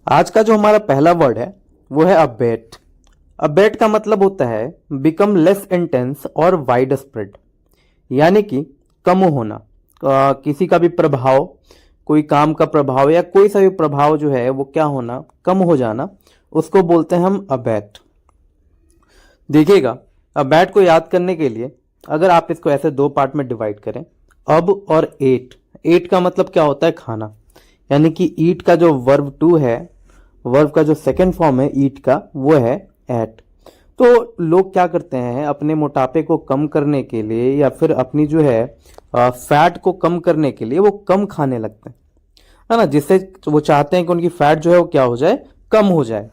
आज का जो हमारा पहला वर्ड है वो है अबेट। अबेट का मतलब होता है बिकम लेस इंटेंस और वाइड स्प्रेड, यानी कि कम होना। किसी का भी प्रभाव, कोई काम का प्रभाव या कोई सा भी प्रभाव जो है वो क्या होना, कम हो जाना, उसको बोलते हैं हम अबेट। देखिएगा, अबेट को याद करने के लिए अगर आप इसको ऐसे दो पार्ट में डिवाइड करें, अब और एट। एट का मतलब क्या होता है, खाना, यानी कि ईट का जो वर्ब टू है, वर्ब का जो सेकंड फॉर्म है ईट का, वो है एट। तो लोग क्या करते हैं, अपने मोटापे को कम करने के लिए या फिर अपनी जो है फैट को कम करने के लिए वो कम खाने लगते हैं, है ना, जिससे वो चाहते हैं कि उनकी फैट जो है वो क्या हो जाए, कम हो जाए।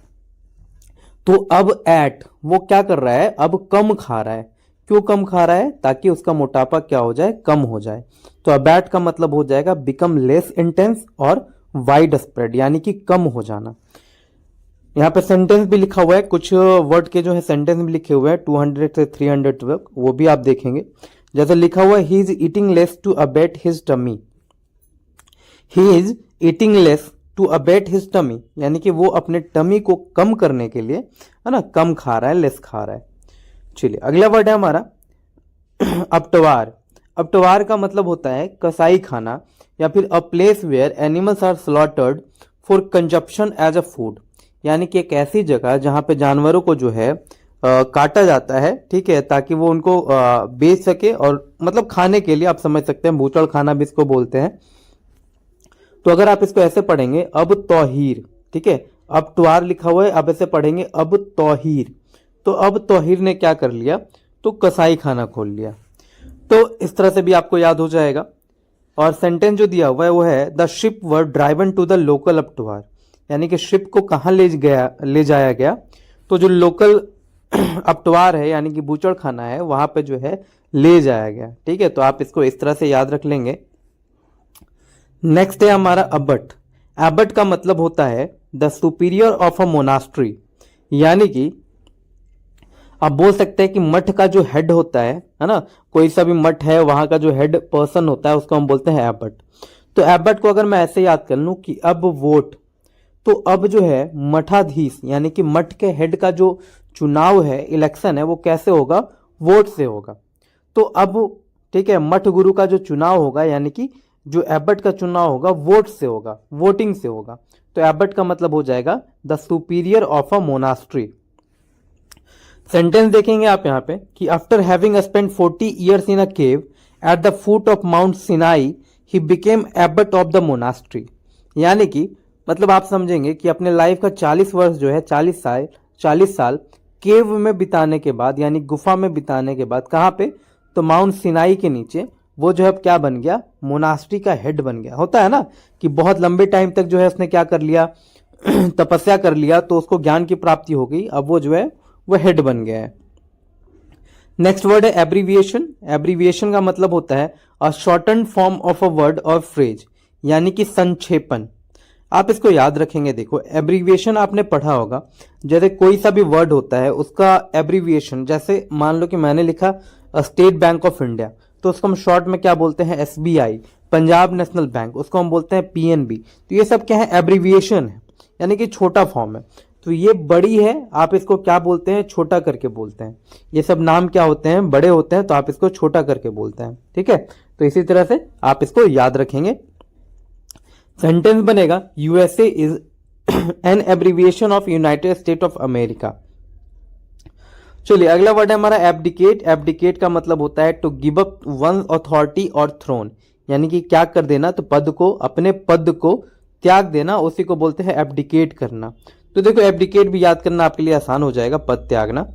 तो अब एट वो क्या कर रहा है, अब कम खा रहा है। क्यों कम खा रहा है, ताकि उसका मोटापा क्या हो जाए, कम हो जाए। तो अबैट का मतलब हो जाएगा बिकम लेस इंटेंस और वाइड स्प्रेड, यानी कि कम हो जाना। यहाँ पे सेंटेंस भी लिखा हुआ है, कुछ वर्ड के जो है सेंटेंस भी लिखे हुए हैं 200 से 300 तक, वो भी आप देखेंगे। जैसे लिखा हुआ है, he is eating less to abate his tummy. He is eating less to abate his tummy, यानी कि वो अपने टमी को कम करने के लिए, है ना, कम खा रहा है, लेस खा रहा है। चलिए अगला वर्ड है हमारा अपटवार। अपटवार का मतलब होता है कसाई खाना या फिर a place where animals are slaughtered for consumption as a food, यानी कि एक ऐसी जगह जहां पे जानवरों को जो है काटा जाता है, ठीक है, ताकि वो उनको बेच सके, और मतलब खाने के लिए, आप समझ सकते हैं, बूचड़ खाना भी इसको बोलते हैं। तो अगर आप इसको ऐसे पढ़ेंगे अब तौहीर, ठीक है, अब ट्वार लिखा हुआ है, अब ऐसे पढ़ेंगे अब तौहीर। तो अब तौहीर ने क्या कर लिया, तो कसाई खाना खोल लिया। तो इस तरह से भी आपको याद हो जाएगा। और सेंटेंस जो दिया हुआ है वो है the ship were driven to the local अपटवार, यानी कि शिप को कहाँ ले जाया गया, तो जो लोकल अपटवार है यानी कि बूचड़ खाना है, वहां पे जो है ले जाया गया। ठीक है, तो आप इसको इस तरह से याद रख लेंगे। नेक्स्ट है हमारा अबट। अबट का मतलब होता है the superior of a monastery, यानी कि आप बोल सकते हैं कि मठ का जो हेड होता है ना, कोई सा भी मठ है वहां का जो हेड पर्सन होता है उसको हम बोलते हैं एबट। तो एबट को अगर मैं ऐसे याद कर लूं कि अब वोट, तो अब जो है मठाधीश, यानी कि मठ के हेड का जो चुनाव है, इलेक्शन है, वो कैसे होगा, वोट से होगा। तो अब ठीक है, मठ गुरु का जो चुनाव होगा, यानी कि जो एबट का चुनाव होगा, वोट से होगा, वोटिंग से होगा। तो एबट का मतलब हो जाएगा the superior of a monastery. Sentence देखेंगे आप यहाँ पे कि after having spent 40 years in a cave at the foot of Mount Sinai he became Abbott of the monastery, यानी कि मतलब आप समझेंगे कि अपने लाइफ का 40 वर्ष जो है, 40 साल केव में बिताने के बाद, यानी गुफा में बिताने के बाद, कहाँ पे, तो माउंट सिनाई के नीचे, वो जो है क्या बन गया, मोनास्ट्री का हेड बन गया। होता है ना कि बहुत लंबे टाइम तक जो है उसने क्या कर लिया तपस्या कर लिया, तो उसको ज्ञान की प्राप्ति हो गई, अब वो जो है वो हेड बन गया है। नेक्स्ट वर्ड है एब्रीविएशन। एब्रीविएशन का मतलब होता है a shorten form of a word or phrase, यानी कि संक्षेपण। आप इसको याद रखेंगे। देखो, एब्रीविएशन आपने पढ़ा होगा, जैसे कोई सा भी वर्ड होता है उसका एब्रीविएशन, जैसे मान लो कि मैंने लिखा स्टेट बैंक ऑफ इंडिया, तो उसको हम शॉर्ट में क्या बोलते हैं, एसबीआई। पंजाब नेशनल बैंक, उसको हम बोलते हैं पीएनबी। तो ये सब क्या है, एब्रीविएशन है, यानी कि छोटा फॉर्म है। तो ये बड़ी है, आप इसको क्या बोलते हैं, छोटा करके बोलते हैं। ये सब नाम क्या होते हैं, बड़े होते हैं, तो आप इसको छोटा करके बोलते हैं। ठीक है, तो इसी तरह से आप इसको याद रखेंगे। सेंटेंस बनेगा USA is an abbreviation of United state of America. चलिए अगला वर्ड है हमारा एब्डिकेट। एब्डिकेट का मतलब होता है to give up one authority और थ्रोन, यानी कि क्या कर देना, तो पद को, अपने पद को त्याग देना, उसी को बोलते हैं एब्डिकेट करना। तो देखो, एब्डिकेट भी याद करना आपके लिए आसान हो जाएगा, पद त्यागना।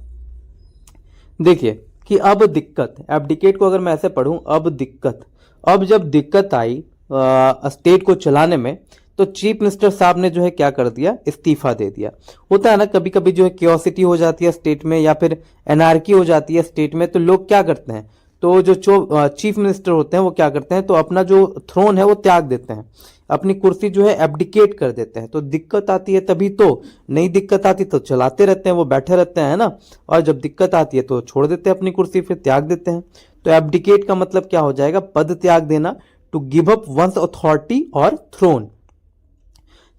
देखिए कि अब दिक्कत, एब्डिकेट को अगर मैं ऐसे पढ़ूं, अब दिक्कत, अब जब दिक्कत आई स्टेट को चलाने में, तो चीफ मिनिस्टर साहब ने जो है क्या कर दिया, इस्तीफा दे दिया। होता है ना, कभी कभी जो है क्योसिटी हो जाती है स्टेट में, या फिर एनार्की हो जाती है स्टेट में, तो लोग क्या करते हैं, तो जो चीफ मिनिस्टर होते हैं वो क्या करते हैं, तो अपना जो थ्रोन है वो त्याग देते हैं, अपनी कुर्सी जो है एब्डिकेट कर देते हैं। तो दिक्कत आती है तभी, तो नहीं दिक्कत आती तो चलाते रहते हैं, वो बैठे रहते हैं ना, और जब दिक्कत आती है तो छोड़ देते हैं अपनी कुर्सी, फिर त्याग देते हैं। तो एब्डिकेट का मतलब क्या हो जाएगा, पद त्याग देना, to give up one's authority और थ्रोन।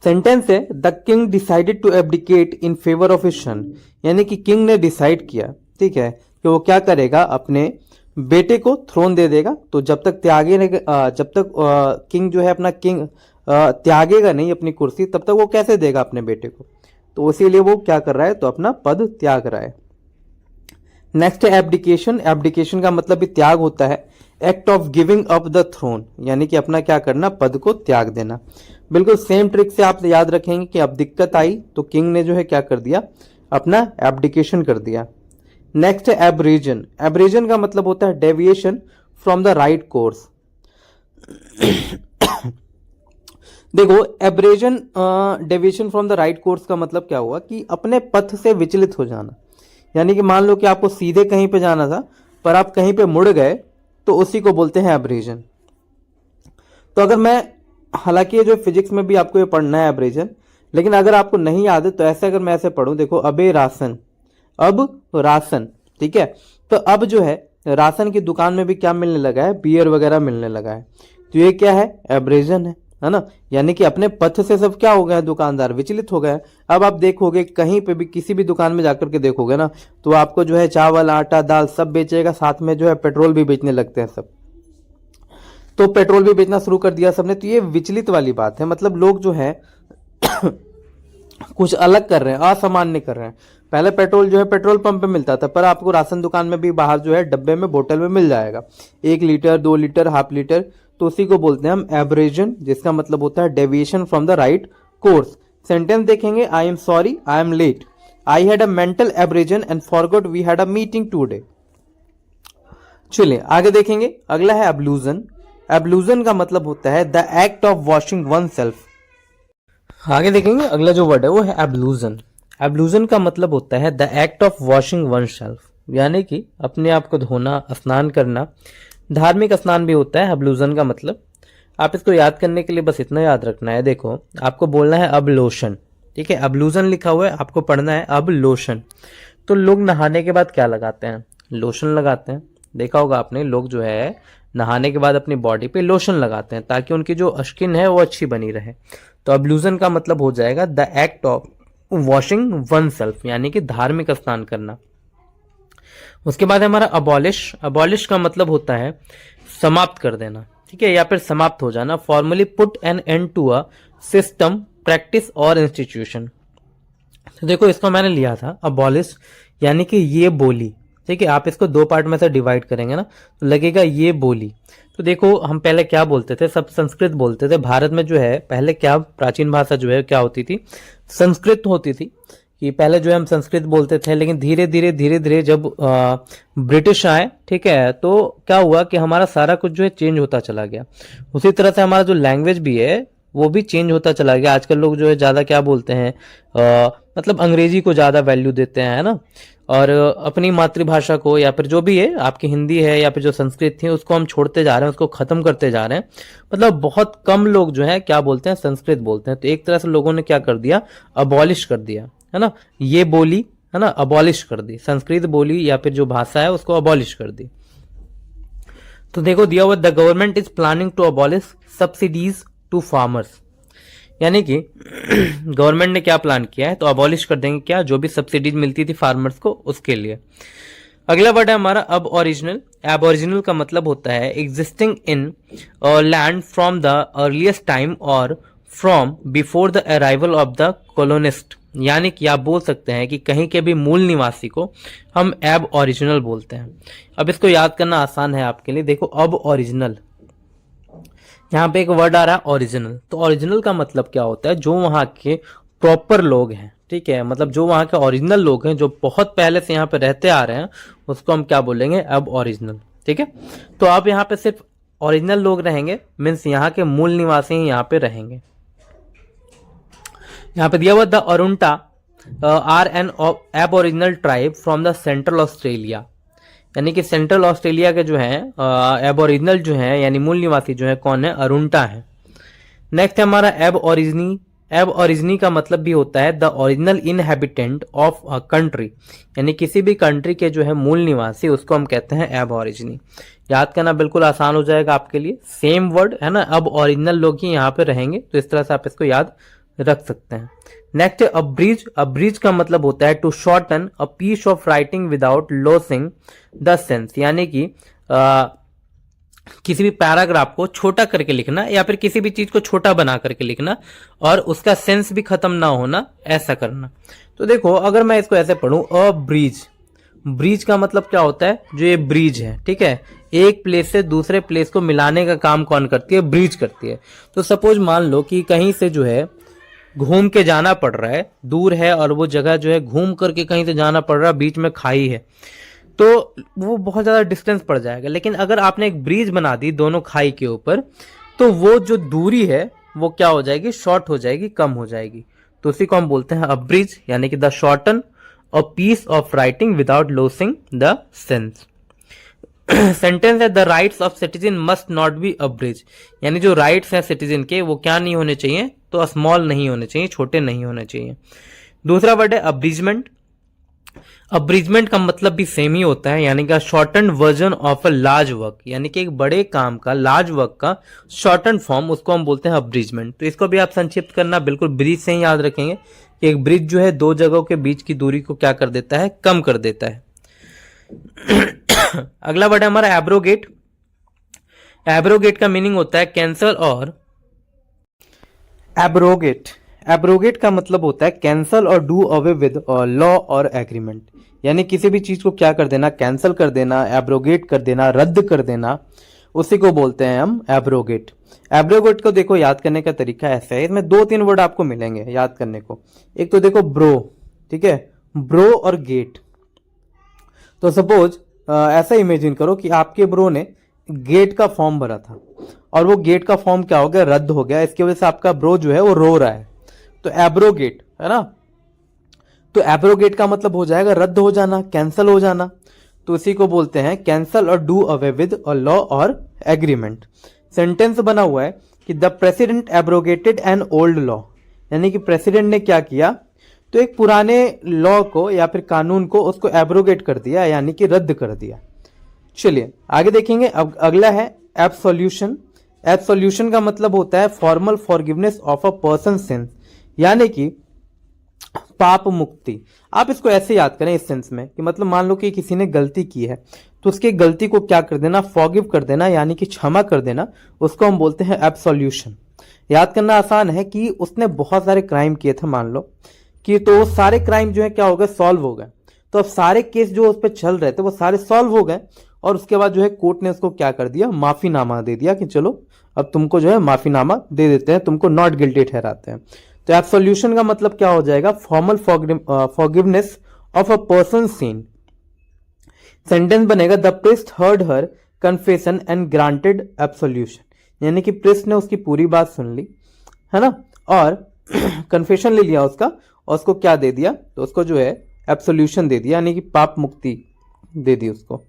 सेंटेंस है the king decided to abdicate in favour of his son, यानी कि किंग ने डिसाइड किया, ठीक है, कि वो क्या करेगा, अपने बेटे को थ्रोन दे देगा। तो जब तक किंग जो है अपना किंग त्यागेगा नहीं अपनी कुर्सी, तब तक वो कैसे देगा अपने बेटे को, तो इसीलिए वो क्या कर रहा है, तो अपना पद त्याग रहा है। नेक्स्ट है एब्डिकेशन। एब्डिकेशन का मतलब भी त्याग होता है, act of giving up the throne, यानी कि अपना क्या करना, पद को त्याग देना। बिल्कुल सेम ट्रिक से आप याद रखेंगे कि अब दिक्कत आई तो किंग ने जो है क्या कर दिया, अपना एब्डिकेशन कर दिया। नेक्स्ट है एब्रेजन। एब्रेजन का मतलब होता है deviation from the right course. देखो aberration deviation from the right course का मतलब क्या हुआ कि अपने पथ से विचलित हो जाना, यानी कि मान लो कि आपको सीधे कहीं पे जाना था पर आप कहीं पे मुड़ गए, तो उसी को बोलते हैं एब्रेजन। तो अगर मैं, हालांकि ये जो फिजिक्स में भी आपको ये पढ़ना है एब्रेजन, लेकिन अगर आपको नहीं याद है तो ऐसे अगर मैं ऐसे पढ़ूं, देखो अबे राशन, अब राशन, ठीक है, तो अब जो है राशन की दुकान में भी क्या मिलने लगा है, बियर वगैरह मिलने लगा है, तो ये क्या है, एब्रेजन है ना, यानी कि अपने पथ से सब क्या हो गया है, दुकानदार विचलित हो गया है। अब आप देखोगे कहीं पे भी किसी भी दुकान में जाकर के देखोगे ना, तो आपको जो है चावल आटा दाल सब बेचेगा, साथ में जो है पेट्रोल भी बेचने लगते हैं सब, तो पेट्रोल भी बेचना शुरू कर दिया सबने। तो ये विचलित वाली बात है, मतलब लोग जो है कुछ अलग कर रहे हैं, असामान्य कर रहे हैं। पहले पेट्रोल जो है पेट्रोल पंप पे मिलता था, पर आपको राशन दुकान में भी बाहर जो है डब्बे में बोतल में मिल जाएगा, 1 लीटर 2 लीटर हाफ लीटर, तो उसी को बोलते हैं हम एब्रेजन, जिसका मतलब होता है deviation from the right course. Sentence देखेंगे, I am sorry I am late, I had a mental aberration and forgot we had a meeting today. चलिए आगे देखेंगे, अगला है एब्लूजन। एब्लूजन का मतलब होता है the act of washing one self. आगे देखेंगे, अगला जो वर्ड है वो है एब्लूजन। एब्लूजन का मतलब होता है the act of washing one self, यानी कि अपने आप को धोना, स्नान करना। धार्मिक स्नान भी होता है एब्लूजन का मतलब। आप इसको याद करने के लिए बस इतना याद रखना है, देखो आपको बोलना है अब लोशन, ठीक है, एब्लूजन लिखा हुआ है, आपको पढ़ना है अब लोशन। तो लोग नहाने के बाद क्या लगाते हैं, लोशन लगाते हैं। देखा होगा आपने, लोग जो है नहाने के बाद अपनी बॉडी पे लोशन लगाते हैं ताकि उनकी जो स्किन है वो अच्छी बनी रहे। तो एब्लूजन का मतलब हो जाएगा the act of washing one self, यानी कि धार्मिक स्नान करना। उसके बाद हमारा अबॉलिश। अबॉलिश का मतलब होता है समाप्त कर देना, ठीक है, या फिर समाप्त हो जाना। Formally put an end to a system, practice और इंस्टीट्यूशन। तो देखो इसको मैंने लिया था अबॉलिश, यानी कि ये बोली, ठीक है, आप इसको 2 पार्ट में से डिवाइड करेंगे ना तो लगेगा ये बोली। तो देखो हम पहले क्या बोलते थे, सब संस्कृत बोलते थे। भारत में जो है पहले क्या प्राचीन भाषा जो है क्या होती थी, संस्कृत होती थी, कि पहले जो है हम संस्कृत बोलते थे, लेकिन धीरे धीरे जब ब्रिटिश आए, ठीक है, तो क्या हुआ कि हमारा सारा कुछ जो है चेंज होता चला गया। उसी तरह से हमारा जो लैंग्वेज भी है वो भी चेंज होता चला गया। आजकल लोग जो है ज्यादा क्या बोलते हैं, मतलब अंग्रेजी को ज्यादा वैल्यू देते हैं, है ना, और अपनी मातृभाषा को या फिर जो भी है आपकी हिंदी है या फिर जो संस्कृत थी उसको हम छोड़ते जा रहे हैं, उसको खत्म करते जा रहे हैं। मतलब बहुत कम लोग जो है क्या बोलते हैं, संस्कृत बोलते हैं। तो एक तरह से लोगों ने क्या कर दिया, अबॉलिश कर दिया, है ना, ये बोली, है ना, अबॉलिश कर दी, संस्कृत बोली या फिर जो भाषा है उसको अबॉलिश कर दी। तो देखो दिया हुआ, the government is planning to abolish subsidies to farmers, यानी कि गवर्नमेंट ने क्या प्लान किया है, तो अबॉलिश कर देंगे क्या, जो भी सब्सिडीज मिलती थी फार्मर्स को उसके लिए। अगला वर्ड है हमारा अब ओरिजिनल। अब ओरिजिनल का मतलब होता है existing in land from the earliest time और from before the arrival of the colonist, यानी कि आप बोल सकते हैं कि कहीं के भी मूल निवासी को हम एब ओरिजिनल बोलते हैं। अब इसको याद करना आसान है आपके लिए, देखो अब ओरिजिनल, यहाँ पे एक वर्ड आ रहा है ओरिजिनल। तो ओरिजिनल का मतलब क्या होता है, जो वहां के प्रॉपर लोग हैं, ठीक है, मतलब जो वहां के ओरिजिनल लोग हैं जो बहुत पहले से यहाँ पे रहते आ रहे हैं, उसको हम क्या बोलेंगे, अब ओरिजिनल, ठीक है। तो आप यहाँ पे सिर्फ ओरिजिनल लोग रहेंगे, मीन्स यहाँ के मूल निवासी ही यहाँ पे रहेंगे। यहाँ पे दिया हुआ द अरुंटा आर एन एब original tribe from the central Australia, यानी कि सेंट्रल ऑस्ट्रेलिया के जो है एबोरिजिनल जो है यानी मूल निवासी जो है कौन है, अरुंटा है। नेक्स्ट है हमारा एब ओरिजिनी। एब ओरिजिनी का मतलब भी होता है the original inhabitant of a country, यानी किसी भी कंट्री के जो है मूल निवासी, उसको हम कहते हैं एब ओरिजिनी। याद करना बिल्कुल आसान हो जाएगा आपके लिए, सेम वर्ड है ना, अब ओरिजिनल लोग ही यहाँ पे रहेंगे, तो इस तरह से आप इसको याद रख सकते हैं। नेक्स्ट है अब्रीज। अब्रीज का मतलब होता है to shorten a piece of writing without losing the sense, यानी कि किसी भी पैराग्राफ को छोटा करके लिखना या फिर किसी भी चीज को छोटा बना करके लिखना और उसका सेंस भी खत्म ना होना, ऐसा करना। तो देखो अगर मैं इसको ऐसे पढ़ूं, अ ब्रिज, ब्रिज का मतलब क्या होता है, जो ये ब्रिज है, ठीक है, एक प्लेस से दूसरे प्लेस को मिलाने का काम कौन करती है, ब्रिज करती है। तो सपोज मान लो कि कहीं से जो है घूम के जाना पड़ रहा है, दूर है और वो जगह जो है घूम करके कहीं से जाना पड़ रहा है, बीच में खाई है, तो वो बहुत ज्यादा डिस्टेंस पड़ जाएगा। लेकिन अगर आपने एक ब्रिज बना दी दोनों खाई के ऊपर, तो वो जो दूरी है वो क्या हो जाएगी, शॉर्ट हो जाएगी, कम हो जाएगी। तो उसी को हम बोलते हैं अब ब्रिज, यानी कि the shorten a piece of writing without losing the sense. Sentence है the rights of citizen must not be abridge, यानी जो राइट्स हैं सिटीजन के वो क्या नहीं होने चाहिए, तो स्मॉल नहीं होने चाहिए, छोटे नहीं होने चाहिए। दूसरा वर्ड है अब्रिजमेंट। अब्रिजमेंट का मतलब भी सेम ही होता है, यानी कि shorten version of a large work, यानी कि एक बड़े काम का, लार्ज वर्क का शॉर्टन फॉर्म, उसको हम बोलते हैं अब्रिजमेंट। तो इसको भी आप संक्षिप्त करना बिल्कुल ब्रिज से ही याद रखेंगे कि एक ब्रिज जो है दो जगहों के बीच की दूरी को क्या कर देता है, कम कर देता है। अगला वर्ड है हमारा एब्रोगेट। एब्रोगेट का मीनिंग होता है कैंसल और एब्रोगेट। एब्रोगेट का मतलब होता है कैंसल और डू अवे विद लॉ और एग्रीमेंट, यानी किसी भी चीज को क्या कर देना, कैंसल कर देना, एब्रोगेट कर देना, रद्द कर देना, उसी को बोलते हैं हम एब्रोगेट। एब्रोगेट को देखो याद करने का तरीका ऐसा है, इसमें दो तीन वर्ड आपको मिलेंगे याद करने को। एक तो देखो ब्रो, ठीक है, ब्रो और गेट। तो सपोज ऐसा इमेजिन करो कि आपके ब्रो ने गेट का फॉर्म भरा था और वो गेट का फॉर्म क्या हो गया, रद्द हो गया, इसकी वजह से आपका ब्रो जो है वो रो रहा है, तो एब्रोगेट है ना। तो एब्रोगेट का मतलब हो जाएगा रद्द हो जाना, कैंसल हो जाना। तो इसी को बोलते हैं कैंसल और do away with a law और एग्रीमेंट। सेंटेंस बना हुआ है कि the president abrogated an old law, यानी कि प्रेसिडेंट ने क्या किया, तो एक पुराने लॉ को या फिर कानून को उसको एब्रोगेट कर दिया, यानी कि रद्द कर दिया। चलिए आगे देखेंगे। अब अगला है एब्सोल्यूशन। एब्सोल्यूशन का मतलब होता है formal forgiveness of a person since, यानी कि पाप मुक्ति। आप इसको ऐसे याद करें इस सेंस में कि मतलब मान लो कि किसी ने गलती की है तो उसकी गलती को क्या कर देना, फॉरगिव कर देना, यानी कि क्षमा कर देना, उसको हम बोलते हैं एब्सोल्यूशन। याद करना आसान है कि उसने बहुत सारे क्राइम किए थे मान लो कि, तो सारे क्राइम जो है क्या हो गए, सॉल्व हो गए। तो अब सारे केस जो उस पर चल रहे थे वो सारे सॉल्व हो गए और उसके बाद जो है कोर्ट ने उसको क्या कर दिया, माफीनामा दे दिया कि चलो अब तुमको जो है माफीनामा दे देते हैं, तुमको नॉट गिल्टी ठहराते हैं। तो एब्सोल्यूशन का मतलब क्या हो जाएगा, formal forgiveness of a person sin. Sentence बनेगा the priest heard her confession and granted absolution, यानी कि प्रीस्ट ने उसकी पूरी बात सुन ली है ना, और कन्फेशन ले लिया उसका और उसको क्या दे दिया, तो उसको जो है एब्सोल्यूशन दे दिया, यानी कि पाप मुक्ति दे दी, उसको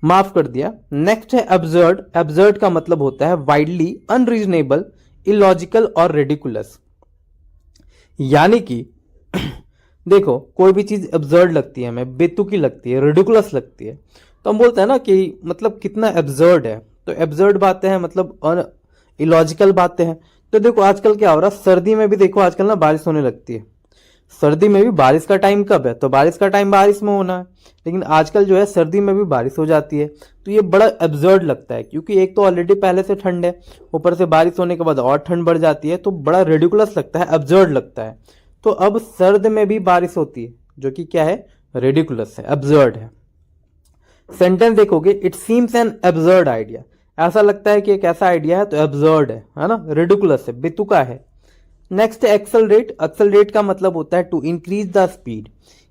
माफ कर दिया। नेक्स्ट है एब्सर्ड। एब्सर्ड का मतलब होता है वाइडली अनरीजनेबल, इलॉजिकल और रेडिकुलस, यानी कि देखो कोई भी चीज एब्सर्ड लगती है हमें, बेतुकी लगती है, रेडिकुलस लगती है, तो हम बोलते हैं ना कि मतलब कितना एब्सर्ड है। तो एब्सर्ड बातें हैं मतलब इलॉजिकल बातें हैं। तो देखो आजकल क्या हो रहा है, सर्दी में भी देखो आजकल ना बारिश होने लगती है। सर्दी में भी बारिश का टाइम कब है, तो बारिश का टाइम बारिश में होना है, लेकिन आजकल जो है सर्दी में भी बारिश हो जाती है। तो ये बड़ा एब्सर्ड लगता है क्योंकि एक तो ऑलरेडी पहले से ठंड है, ऊपर से बारिश होने के बाद और ठंड बढ़ जाती है, तो बड़ा रेडिकुलस लगता है, एब्सर्ड लगता है। तो अब सर्द में भी बारिश होती है जो कि क्या है, रेडिकुलस है, एब्सर्ड है। सेंटेंस देखोगे, it seems an absurd idea, ऐसा लगता है कि एक ऐसा आइडिया है तो एब्सर्ड है ना, रेडिकुलस है, बेतुका है। Next accelerate. एक्सेलरेट का मतलब होता है टू इंक्रीज द स्पीड,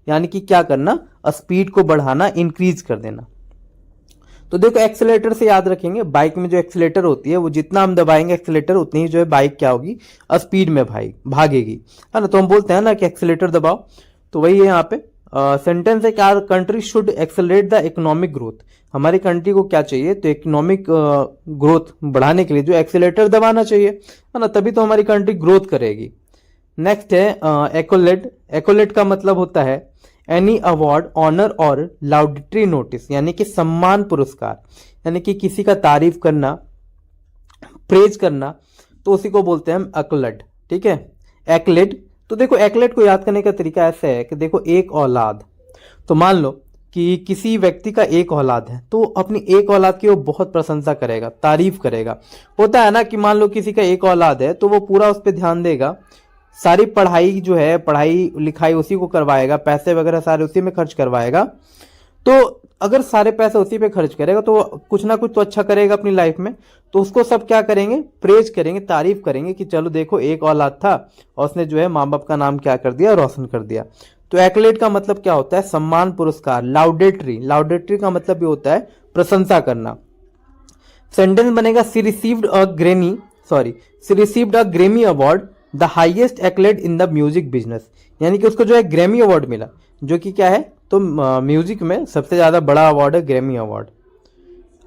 यानी कि क्या करना, स्पीड को बढ़ाना, इंक्रीज कर देना। तो देखो एक्सेलेटर से याद रखेंगे, बाइक में जो एक्सेलेटर होती है वो जितना हम दबाएंगे एक्सेलेटर उतनी ही जो है बाइक क्या होगी, स्पीड में भागेगी, है ना। तो हम बोलते हैं ना कि एक्सेलेटर दबाओ, तो वही है यहाँ पे। सेंटेंस है कि our country should accelerate the economic growth, हमारी कंट्री को क्या चाहिए, तो इकोनॉमिक ग्रोथ बढ़ाने के लिए जो एक्सेलेटर दबाना चाहिए, है ना, तभी तो हमारी कंट्री ग्रोथ करेगी। नेक्स्ट है एक्कोलेट। एक्कोलेट का मतलब होता है एनी अवार्ड, ऑनर और लाउडिटरी नोटिस, यानी कि सम्मान पुरस्कार, यानी कि किसी का तारीफ करना, प्रेज करना, तो उसी को बोलते हैं हम एक्कोलेट, ठीक है। एक्लेट, तो देखो एक्लेट को याद करने का तरीका ऐसा है कि देखो एक औलाद, तो मान लो कि किसी व्यक्ति का एक औलाद है तो अपनी एक औलाद की वो बहुत प्रशंसा करेगा, तारीफ करेगा। होता है ना कि मान लो किसी का एक औलाद है तो वो पूरा उस पर ध्यान देगा, सारी पढ़ाई जो है, पढ़ाई लिखाई उसी को करवाएगा, पैसे वगैरह सारे उसी में खर्च करवाएगा। तो अगर सारे पैसे उसी पे खर्च करेगा तो कुछ ना कुछ तो अच्छा करेगा अपनी लाइफ में, तो उसको सब क्या करेंगे, प्रेज करेंगे, तारीफ करेंगे कि चलो देखो एक औलाद था और उसने जो है माँ बाप का नाम क्या कर दिया, रोशन कर दिया। तो एक्लेट का मतलब क्या होता है, सम्मान, पुरस्कार। लाउडेटरी, लाउडेटरी का मतलब भी होता है प्रशंसा करना। सेंटेंस बनेगा she received a Grammy award, the highest accolade in the music business, यानी कि उसको जो है ग्रैमी अवार्ड मिला, जो कि क्या है, तो म्यूजिक में सबसे ज्यादा बड़ा अवार्ड है ग्रैमी अवार्ड।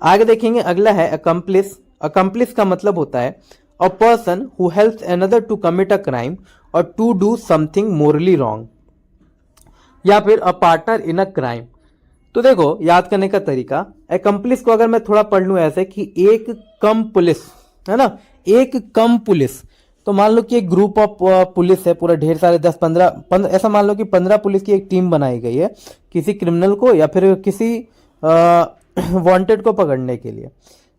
आगे देखेंगे, अगला है अकम्प्लिस। अकम्प्लिस का मतलब होता है a person who helps another to commit a crime or to do something morally wrong, या फिर a partner in a crime. तो देखो याद करने का तरीका, अकम्प्लिस को अगर मैं थोड़ा पढ़ लूं ऐसे कि एक कम पुलिस, है ना, एक कम पुलिस। तो मान लो कि एक ग्रुप ऑफ पुलिस है, पूरा ढेर सारे 10-15 ऐसा मान लो कि 15 पुलिस की एक टीम बनाई गई है किसी क्रिमिनल को या फिर किसी वांटेड को पकड़ने के लिए,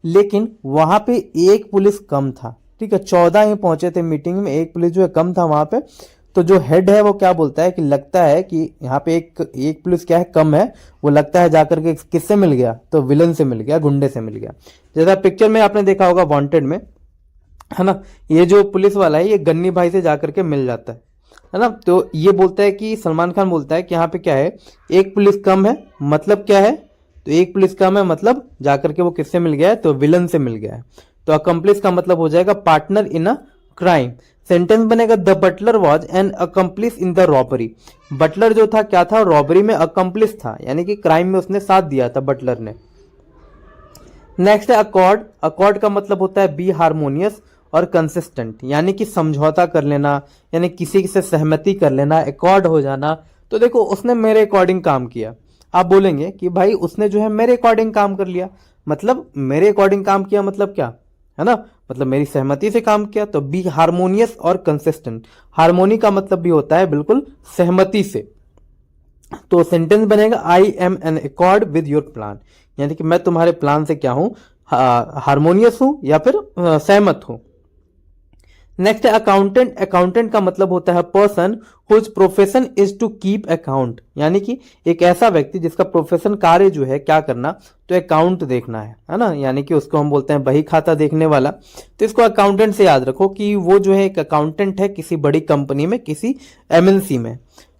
लेकिन वहां पे एक पुलिस कम था, ठीक है, 14 ही पहुंचे थे मीटिंग में, एक पुलिस जो है कम था वहां पे। तो जो हेड है वो क्या बोलता है कि लगता है कि यहाँ पे एक पुलिस क्या है, कम है, वो लगता है जाकर के किससे मिल गया, तो विलन से मिल गया, गुंडे से मिल गया। जैसा पिक्चर में आपने देखा होगा वांटेड में, है ना, ये जो पुलिस वाला है ये गन्नी भाई से जाकर के मिल जाता है ना। तो ये बोलता है कि सलमान खान बोलता है कि यहाँ पे क्या है, एक पुलिस कम है, मतलब क्या है, तो एक पुलिस कम है मतलब जाकर के वो किससे मिल गया है, तो विलन से मिल गया है। तो अकम्प्लिस का मतलब हो जाएगा partner in a crime. Sentence बनेगा the butler was an accomplice in the robbery. Butler जो था क्या था, रॉबरी में अकम्प्लिस था, यानी कि क्राइम में उसने साथ दिया था बटलर ने। नेक्स्ट है अकॉर्ड। अकॉर्ड का मतलब होता है बी हार्मोनियस और कंसिस्टेंट, यानी कि समझौता कर लेना, यानी किसी से सहमति कर लेना, अकॉर्ड हो जाना। तो देखो उसने मेरे अकॉर्डिंग काम किया, आप बोलेंगे कि भाई उसने जो है मेरे अकॉर्डिंग काम कर लिया, मतलब मेरे अकॉर्डिंग काम किया मतलब क्या है ना, मतलब मेरी सहमति से काम किया। तो बी हार्मोनियस और कंसिस्टेंट, हार्मोनी का मतलब भी होता है बिल्कुल सहमति से। तो सेंटेंस बनेगा I am in accord with your plan, यानी कि मैं तुम्हारे प्लान से क्या हूं, हार्मोनियस हूं या फिर सहमत हूं। नेक्स्ट है अकाउंटेंट। अकाउंटेंट का मतलब होता है person whose profession is to keep account, यानी कि एक ऐसा व्यक्ति जिसका प्रोफेशन, कार्य जो है क्या करना, तो अकाउंट देखना है ना, यानी कि उसको हम बोलते हैं बही खाता देखने वाला। तो इसको अकाउंटेंट से याद रखो कि वो जो है एक अकाउंटेंट है किसी बड़ी कंपनी में, किसी एमएनसी में।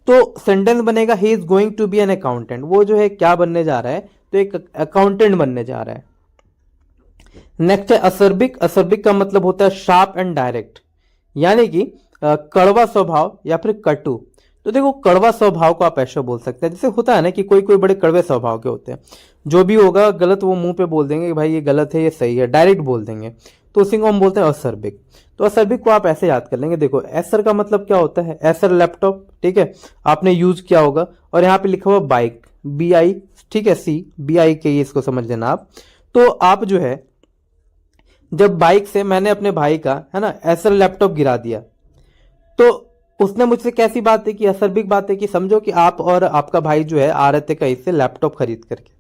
तो सेंटेंस बनेगा he is going to be an accountant, वो जो है क्या बनने जा रहा है, तो एक अकाउंटेंट बनने जा रहा है। नेक्स्ट है असर्बिक। असर्बिक का मतलब होता है शार्प एंड डायरेक्ट, यानी कि कड़वा स्वभाव या फिर कटु। तो देखो कड़वा स्वभाव को आप ऐसा बोल सकते हैं, जैसे होता है ना कि कोई कोई बड़े कड़वे स्वभाव के होते हैं, जो भी होगा गलत वो मुंह पे बोल देंगे कि भाई ये गलत है ये सही है, डायरेक्ट बोल देंगे, तो उसी को हम बोलते हैं असर्बिक। तो असर्बिक को आप ऐसे याद कर लेंगे, देखो एसर का मतलब क्या होता है, एसर लैपटॉप, ठीक है, आपने यूज किया होगा, और यहाँ पे लिखा हुआ बाइक, बी आई, ठीक है, सी बी आई के, इसको समझ लेना आप। तो आप जो है जब बाइक से मैंने अपने भाई का, है ना, एसर लैपटॉप गिरा दिया, तो उसने मुझसे कैसी बातें की, असर्बिक बातें की। समझो कि आप और आपका भाई जो है आ रहे थे कहीं से लैपटॉप खरीद करके,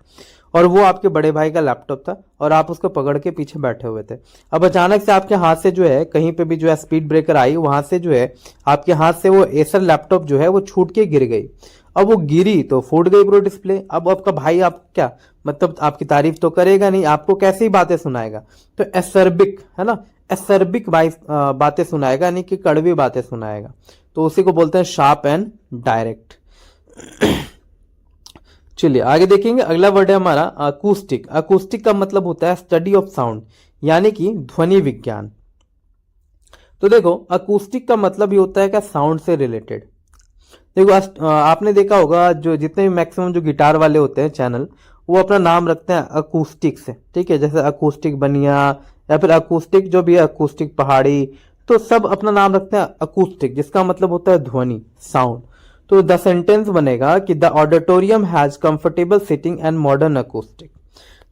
और वो आपके बड़े भाई का लैपटॉप था और आप उसको पकड़ के पीछे बैठे हुए थे। अब अचानक से आपके हाथ से जो है कहीं पे भी जो है स्पीड ब्रेकर आई, वहां से जो है आपके हाथ से वो एसर लैपटॉप जो है वो छूट के गिर गई। अब वो गिरी तो फूट गई ब्रो डिस्प्ले। अब आपका भाई आप क्या, मतलब आपकी तारीफ तो करेगा नहीं, आपको कैसी बातें सुनाएगा, तो एसर्बिक, है ना, एसर्बिक बातें सुनाएगा, यानी कि कड़वी बातें सुनाएगा। तो उसी को बोलते हैं शार्प एंड डायरेक्ट। चलिए आगे देखेंगे, अगला वर्ड है हमारा अकूस्टिक। अकूस्टिक का मतलब होता है स्टडी ऑफ साउंड, यानी कि ध्वनि विज्ञान। तो देखो अकूस्टिक का मतलब ही होता है क्या, साउंड से रिलेटेड। देखो आपने देखा होगा जो जितने भी मैक्सिमम जो गिटार वाले होते हैं चैनल, वो अपना नाम रखते हैं अकूस्टिक से, ठीक है, जैसे अकूस्टिक बनिया या फिर अकूस्टिक जो भी है, अकूस्टिक पहाड़ी, तो सब अपना नाम रखते हैं अकूस्टिक, जिसका मतलब होता है ध्वनि, साउंड। तो द सेंटेंस बनेगा कि the auditorium has comfortable sitting and modern acoustic.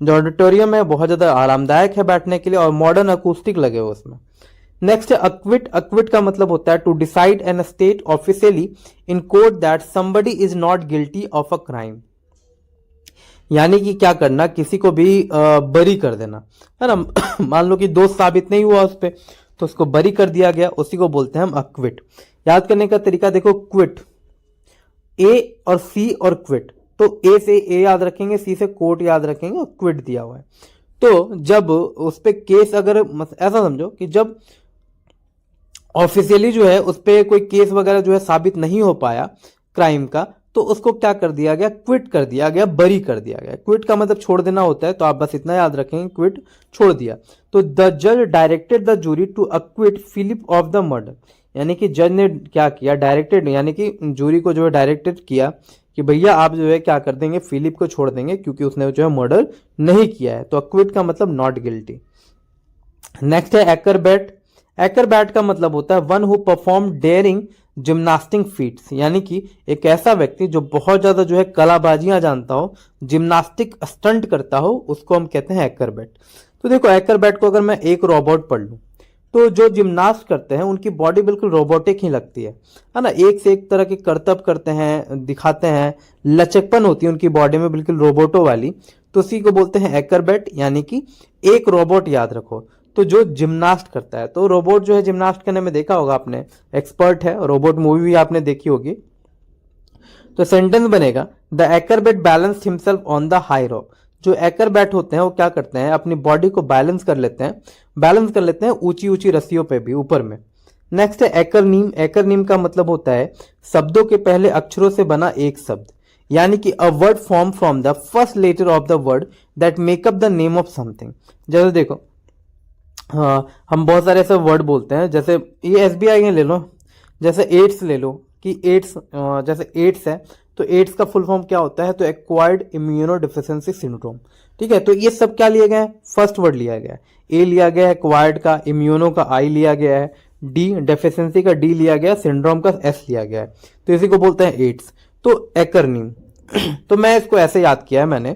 जो ऑडिटोरियम है बहुत ज्यादा आरामदायक है बैठने के लिए और मॉडर्न अकूस्टिक लगे हुए उसमें। नेक्स्ट है अक्विट। अक्विट का मतलब होता है to decide and state officially in court that somebody is not guilty of a crime. यानी कि क्या करना, किसी को भी बरी कर देना, है ना। मान लो कि दोष साबित नहीं हुआ उस पर, तो उसको बरी कर दिया गया, उसी को बोलते हैं हम अक्विट। याद करने का तरीका देखो, क्विट, ए और सी और क्विट, तो ए से ए याद रखेंगे, सी से कोर्ट याद रखेंगे और क्विट दिया हुआ है। तो जब उस पर केस, अगर ऐसा समझो कि जब ऑफिशियली जो है उस पर कोई केस वगैरह जो है साबित नहीं हो पाया क्राइम का, तो उसको क्या कर दिया गया, क्विट कर दिया गया, बरी कर दिया गया। क्विट का मतलब छोड़ देना होता है, तो आप बस इतना याद रखेंगे, क्विट छोड़ दिया। तो द जज directed the jury to acquit Philip of the murder. यानी कि जज ने क्या किया, डायरेक्टेड, यानी कि जूरी को जो है डायरेक्टेड किया कि भैया आप जो है क्या कर देंगे, फिलिप को छोड़ देंगे क्योंकि उसने जो है मर्डर नहीं किया है। तो अक्विट का मतलब नॉट गिल्टी। नेक्स्ट है एक्रोबैट। एक्रोबैट का मतलब होता है one who perform daring gymnastic feats. यानी कि एक ऐसा व्यक्ति जो बहुत ज्यादा जो है कलाबाजियां जानता हो, जिम्नास्टिक स्टंट करता हो, उसको हम कहते हैं एक्रोबैट। तो देखो एक्रोबैट को अगर मैं एक रोबोट पढ़ लूं, तो जो जिम्नास्ट करते हैं उनकी बॉडी बिल्कुल रोबोटिक ही लगती है ना। एक से एक तरह के करतब करते हैं, दिखाते हैं, लचकपन होती है उनकी बॉडी में बिल्कुल रोबोटो वाली। तो उसी को बोलते हैं एक्रोबैट, यानी कि एक रोबोट याद रखो। तो जो जिम्नास्ट करता है, तो रोबोट जो है जिम्नास्ट करने में देखा होगा आपने, एक्सपर्ट है, रोबोट मूवी भी आपने देखी होगी। तो सेंटेंस बनेगा the Acrobat balance himself on the high rock. जो एक्रोबैट होते हैं वो क्या करते हैं, अपनी बॉडी को बैलेंस कर लेते हैं ऊंची ऊंची रस्सियों पे भी, ऊपर में। नेक्स्ट है एकरनीम। एकरनीम का मतलब होता है शब्दों के पहले अक्षरों से बना एक शब्द, यानी कि a word form from the first letter of the word that make up the name of something. जैसे देखो, हाँ, हम बहुत सारे ऐसे वर्ड बोलते हैं, जैसे ये एसबीआई में ले लो, जैसे एड्स ले लो कि एड्स, जैसे एड्स है तो एड्स का फुल फॉर्म क्या होता है, तो एक्वायर्ड इम्यूनो डिफिशियंसी सिंड्रोम। ठीक है, तो ये सब क्या लिए गए हैं, फर्स्ट वर्ड लिया गया है, ए लिया गया है एक्वायर्ड का, इम्यूनो का आई लिया गया है, डी डेफिशिएंसी का डी लिया गया, सिंड्रोम का एस लिया गया है, तो इसी को बोलते हैं एड्स। तो एकरनीम। तो मैं इसको ऐसे याद किया है मैंने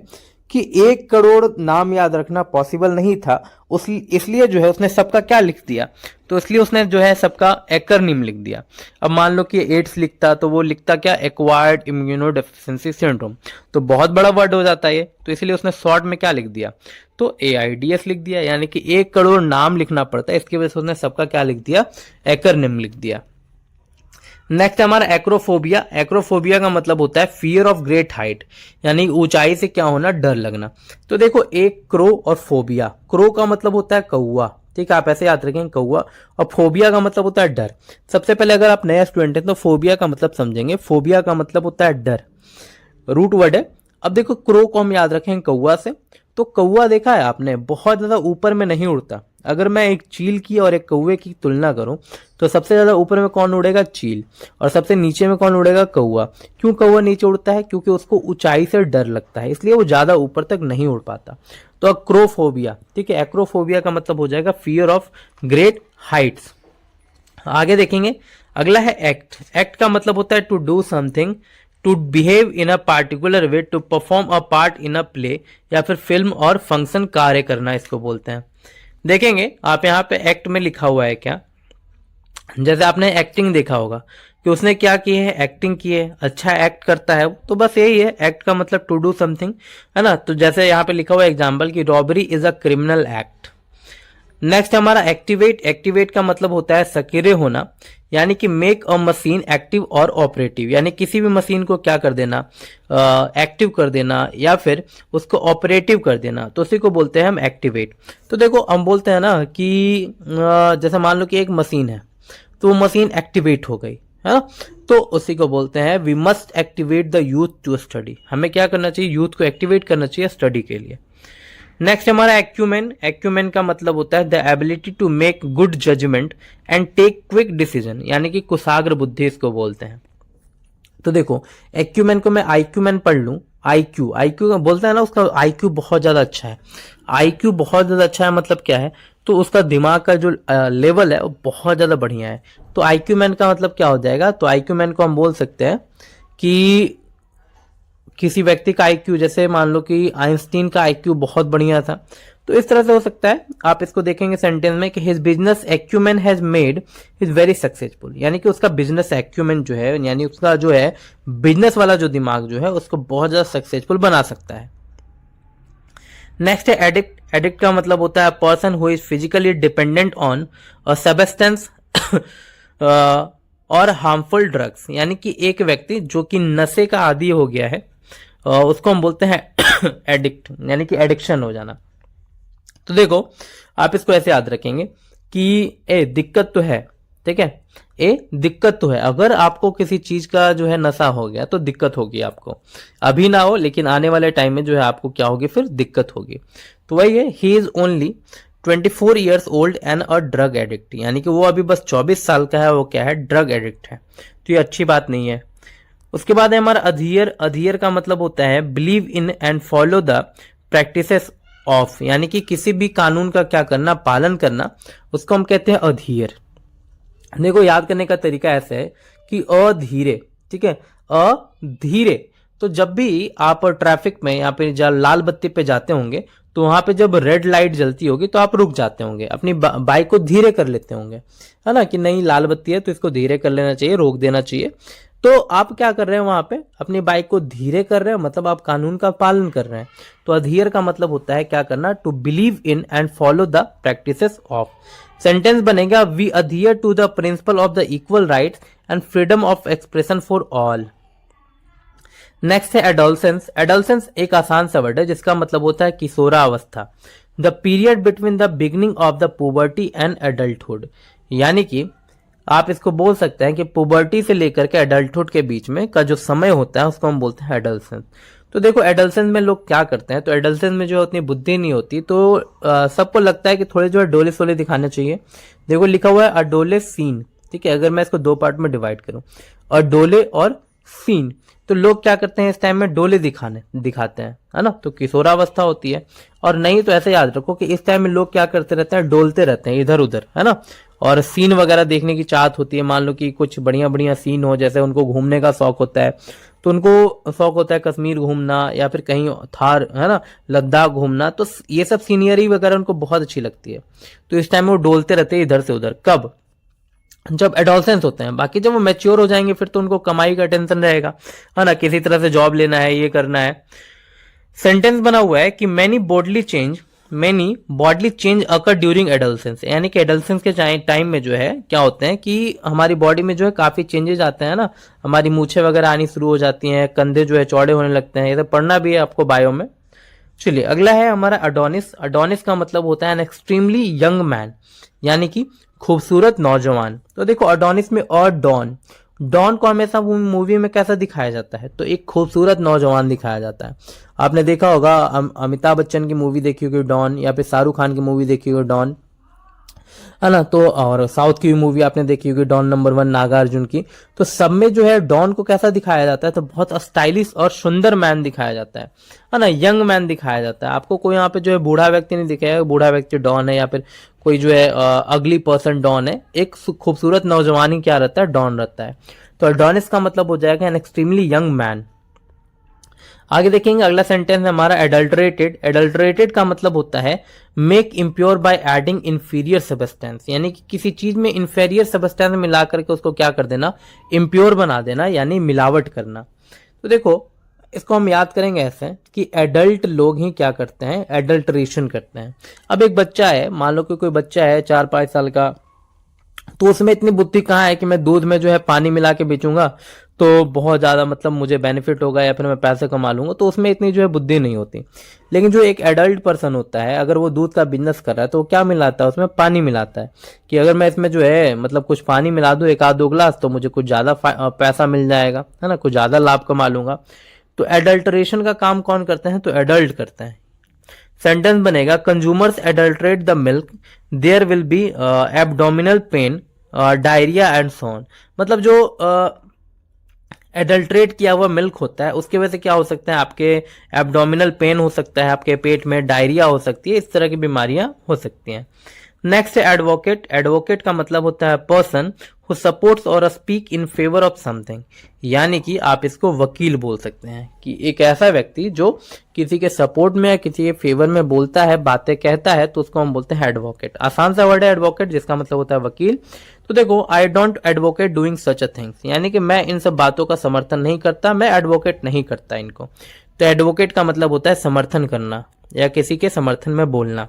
कि 1 करोड़ नाम याद रखना पॉसिबल नहीं था, इसलिए जो है उसने सबका क्या लिख दिया, तो इसलिए उसने जो है सबका एकरनीम लिख दिया। अब मान लो कि एड्स लिखता तो वो लिखता क्या, एक्वायर्ड इम्यूनो डेफिशिएंसी सिंड्रोम, तो बहुत बड़ा वर्ड हो जाता है ये, तो इसलिए उसने शॉर्ट में क्या लिख दिया, तो AIDS लिख दिया। यानी कि 1 करोड़ नाम लिखना पड़ता है, इसकी वजह से उसने सबका क्या लिख दिया, एकरनीम लिख दिया। नेक्स्ट हमारा एक्रोफोबिया। एक्रोफोबिया का मतलब होता है फियर ऑफ ग्रेट हाइट, यानी ऊंचाई से क्या होना, डर लगना। तो देखो, एक क्रो और फोबिया, क्रो का मतलब होता है कौआ, ठीक है, आप ऐसे याद रखेंगे कौआ, और फोबिया का मतलब होता है डर। सबसे पहले अगर आप नया स्टूडेंट हैं तो फोबिया का मतलब समझेंगे। फोबिया का मतलब होता है डर, रूट वर्ड है। अब देखो, क्रो को हम याद रखेंगे कौआ से, तो कौआ देखा है आपने, बहुत ज्यादा ऊपर में नहीं उड़ता। अगर मैं एक चील की और एक कौवे की तुलना करूं तो सबसे ज्यादा ऊपर में कौन उड़ेगा, चील, और सबसे नीचे में कौन उड़ेगा, कौवा। क्यों कौवा नीचे उड़ता है, क्योंकि उसको ऊंचाई से डर लगता है, इसलिए वो ज्यादा ऊपर तक नहीं उड़ पाता। तो एक्रोफोबिया, ठीक है, एक्रोफोबिया का मतलब हो जाएगा फियर ऑफ ग्रेट हाइट्स। आगे देखेंगे, अगला है एक्ट। एक्ट का मतलब होता है to do something, to behave in a particular way, to perform a part in a play, या फिर फिल्म और फंक्शन, कार्य करना इसको बोलते हैं। देखेंगे आप यहाँ पे एक्ट में लिखा हुआ है क्या, जैसे आपने एक्टिंग देखा होगा कि उसने क्या की है, एक्टिंग की है, अच्छा एक्ट करता है, तो बस यही है, एक्ट का मतलब टू डू समथिंग, है ना। तो जैसे यहाँ पे लिखा हुआ है एग्जाम्पल की robbery is a criminal act. Next हमारा एक्टिवेट। एक्टिवेट का मतलब होता है सक्रिय होना, यानी कि मेक अ मशीन एक्टिव और ऑपरेटिव, यानी किसी भी मशीन को क्या कर देना, एक्टिव कर देना या फिर उसको ऑपरेटिव कर देना, तो उसी को बोलते हैं हम एक्टिवेट। तो देखो, हम बोलते हैं ना कि जैसे मान लो कि एक मशीन है, तो वो मशीन एक्टिवेट हो गई है ना, तो उसी को बोलते हैं we must activate the youth to study. हमें क्या करना चाहिए, यूथ को एक्टिवेट करना चाहिए स्टडी के लिए। नेक्स्ट हमारा एक्यूमेन। एक्यूमेन का मतलब होता है the ability to make good judgement and take quick decision, यानी कि कुशाग्र बुद्धि इसको बोलते हैं। तो देखो, एक्यूमेन को मैं आईक्यूमेन पढ़ लूं, आईक्यू, आईक्यू बोलते हैं ना, उसका आईक्यू बहुत ज्यादा अच्छा है। आईक्यू बहुत ज्यादा अच्छा है मतलब क्या है, तो उसका दिमाग का जो लेवल है वो बहुत ज्यादा बढ़िया है। तो आईक्यूमेन का मतलब क्या हो जाएगा, तो आईक्यूमेन को हम बोल सकते हैं कि किसी व्यक्ति का आईक्यू, जैसे मान लो कि आइंस्टीन का आईक्यू बहुत बढ़िया था, तो इस तरह से हो सकता है, आप इसको देखेंगे सेंटेंस में कि his business acumen has made his very successful, यानी कि उसका बिजनेस एक्यूमेन जो है, यानी उसका जो है बिजनेस वाला जो दिमाग जो है उसको बहुत ज्यादा सक्सेसफुल बना सकता है। नेक्स्ट है एडिक्ट। एडिक्ट का मतलब होता है person who is physically dependent on a substance और हार्मफुल ड्रग्स, यानी कि एक व्यक्ति जो कि नशे का आदी हो गया है उसको हम बोलते हैं एडिक्ट, यानी कि एडिक्शन हो जाना। तो देखो आप इसको ऐसे याद रखेंगे कि दिक्कत तो है, ठीक है, दिक्कत तो है। अगर आपको किसी चीज का जो है नशा हो गया तो दिक्कत होगी आपको, अभी ना हो लेकिन आने वाले टाइम में जो है आपको क्या होगी, फिर दिक्कत होगी। तो वही है, he is only 24 years old and a drug addict, यानी कि वो अभी बस 24 साल का है, वो क्या है, ड्रग एडिक्ट है। तो ये अच्छी बात नहीं है। उसके बाद है हमारा अधीर। अधीर का मतलब होता है believe in and follow the practices of, यानी कि किसी भी कानून का क्या करना, पालन करना, उसको हम कहते हैं अधीर। देखो याद करने का तरीका ऐसा है कि अधीरे, ठीक है, अधीरे। तो जब भी आप ट्रैफिक में यहाँ पे लाल बत्ती पे जाते होंगे तो वहां पे जब रेड लाइट जलती होगी तो आप रुक जाते होंगे, अपनी बाइक को धीरे कर लेते होंगे, है ना, कि नहीं लाल बत्ती है तो इसको धीरे कर लेना चाहिए, रोक देना चाहिए। तो आप क्या कर रहे हैं, वहां पे अपनी बाइक को धीरे कर रहे हैं, मतलब आप कानून का पालन कर रहे हैं। तो अधीर का मतलब होता है क्या करना, to believe in and follow the practices of. Sentence बनेगा we adhere to the principle of the equal rights and freedom of expression for all. Next है एडोलसेंस। एडोलसेंस एक आसान सा वर्ड है जिसका मतलब होता है किशोरावस्था, the period between the beginning of the puberty and adulthood, यानी कि आप इसको बोल सकते हैं कि पुबर्टी से लेकर के एडल्टहुड के बीच में का जो समय होता है उसको हम बोलते हैं एडोलसेंस। तो देखो एडोलसेंस में लोग क्या करते हैं, तो एडोलसेंस में जो है उतनी बुद्धि नहीं होती, तो सबको लगता है कि थोड़े जो है डोले सोले दिखाने चाहिए। देखो लिखा हुआ है अडोले सीन, ठीक है, अगर मैं इसको दो पार्ट में डिवाइड करूं, अडोले और सीन, तो लोग क्या करते हैं इस टाइम में डोले दिखाते हैं, है ना, तो किशोरावस्था होती है। और नहीं तो ऐसे याद रखो कि इस टाइम में लोग क्या करते रहते हैं, डोलते रहते हैं इधर उधर, है ना, और सीन वगैरह देखने की चाहत होती है। मान लो कि कुछ बढ़िया बढ़िया सीन हो, जैसे उनको घूमने का शौक होता है, तो उनको शौक होता है कश्मीर घूमना या फिर कहीं थार, है ना, लद्दाख घूमना, तो ये सब सीनियरी वगैरह उनको बहुत अच्छी लगती है। तो इस टाइम में वो डोलते रहते हैं इधर से उधर, कब, जब एडोलसेंस होते हैं। बाकी जब वो मैच्योर हो जाएंगे फिर तो उनको कमाई का टेंशन रहेगा, है ना, किसी तरह से जॉब लेना है, ये करना है। सेंटेंस बना हुआ है कि मेनी बॉडली चेंज अकर ड्यूरिंग एडोलसेंस, यानी कि एडोलसेंस के टाइम में जो है क्या होते हैं कि हमारी बॉडी में जो है काफी चेंजेस आते हैं ना, हमारी मूछें वगैरह आनी शुरू हो जाती हैं, कंधे जो है चौड़े होने लगते हैं, ये तो पढ़ना भी है आपको बायो में। चलिए अगला है हमारा अडोनिस। अडोनिस का मतलब होता है एन एक्सट्रीमली यंग मैन, यानी कि खूबसूरत नौजवान। तो देखो अडोनिस में और डॉन, डॉन को हमेशा मूवी में कैसा दिखाया जाता है, तो एक खूबसूरत नौजवान दिखाया जाता है। आपने देखा होगा अमिताभ बच्चन की मूवी देखी होगी डॉन, या फिर शाहरुख खान की मूवी देखी होगी डॉन, है ना, तो और साउथ की मूवी आपने देखी होगी डॉन नंबर 1 नागार्जुन की। तो सब में जो है डॉन को कैसा दिखाया जाता है, तो बहुत स्टाइलिश और सुंदर मैन दिखाया जाता है ना, यंग मैन दिखाया जाता है। आपको कोई यहाँ पे जो है बूढ़ा व्यक्ति नहीं दिखाएगा, बूढ़ा व्यक्ति डॉन है या फिर कोई जो है अगली पर्सन डॉन है, एक खूबसूरत नौजवान ही क्या रहता है, डॉन रहता है। तो अडोनिस का मतलब हो जाएगा एन एक्सट्रीमली यंग मैन। आगे देखेंगे अगला सेंटेंस है हमारा एडल्टरेटेड। एडल्टरेटेड का मतलब होता है make impure by adding inferior substance, यानी कि किसी चीज में इंफीरियर सबस्टेंस मिला करके उसको क्या कर देना, इम्प्योर बना देना, यानी मिलावट करना। तो देखो इसको हम याद करेंगे ऐसे कि एडल्ट लोग ही क्या करते हैं, एडल्ट्रेशन करते हैं। अब एक बच्चा है, मान लो कि कोई बच्चा है 4-5 साल का, तो उसमें इतनी बुद्धि कहाँ है कि मैं दूध में जो है पानी मिला के बेचूंगा तो बहुत ज्यादा मतलब मुझे बेनिफिट होगा या फिर मैं पैसे कमा लूंगा, तो उसमें इतनी जो है बुद्धि नहीं होती। लेकिन जो एक एडल्ट पर्सन होता है, अगर वो दूध का बिजनेस कर रहा है तो वो क्या मिलाता है, उसमें पानी मिलाता है कि अगर मैं इसमें जो है मतलब कुछ पानी मिला दूं 1-2 गिलास तो मुझे कुछ ज्यादा पैसा मिल जाएगा, है ना, कुछ ज्यादा लाभ कमा लूंगा। तो एडल्टरेशन का काम कौन करते हैं, तो एडल्ट करते हैं। सेंटेंस बनेगा consumers adulterate the milk, there will be abdominal pain, diarrhoea and so on. मतलब जो एडल्ट्रेट किया हुआ मिल्क होता है उसकी वजह से क्या हो सकता है, आपके एब्डोमिनल पेन हो सकता है, आपके पेट में डायरिया हो सकती है, इस तरह की बीमारियां हो सकती हैं। नेक्स्ट है एडवोकेट। एडवोकेट का मतलब होता है पर्सन हु सपोर्ट्स और speak in favour of something, यानी कि आप इसको वकील बोल सकते हैं कि एक ऐसा व्यक्ति जो किसी के सपोर्ट में या किसी के फेवर में बोलता है, बातें कहता है, तो उसको हम बोलते हैं एडवोकेट। आसान सा वर्ड है एडवोकेट, जिसका मतलब होता है वकील। तो देखो, I don't advocate doing such a things, यानी कि मैं इन सब बातों का समर्थन नहीं करता, मैं एडवोकेट नहीं करता इनको। तो एडवोकेट का मतलब होता है समर्थन करना या किसी के समर्थन में बोलना।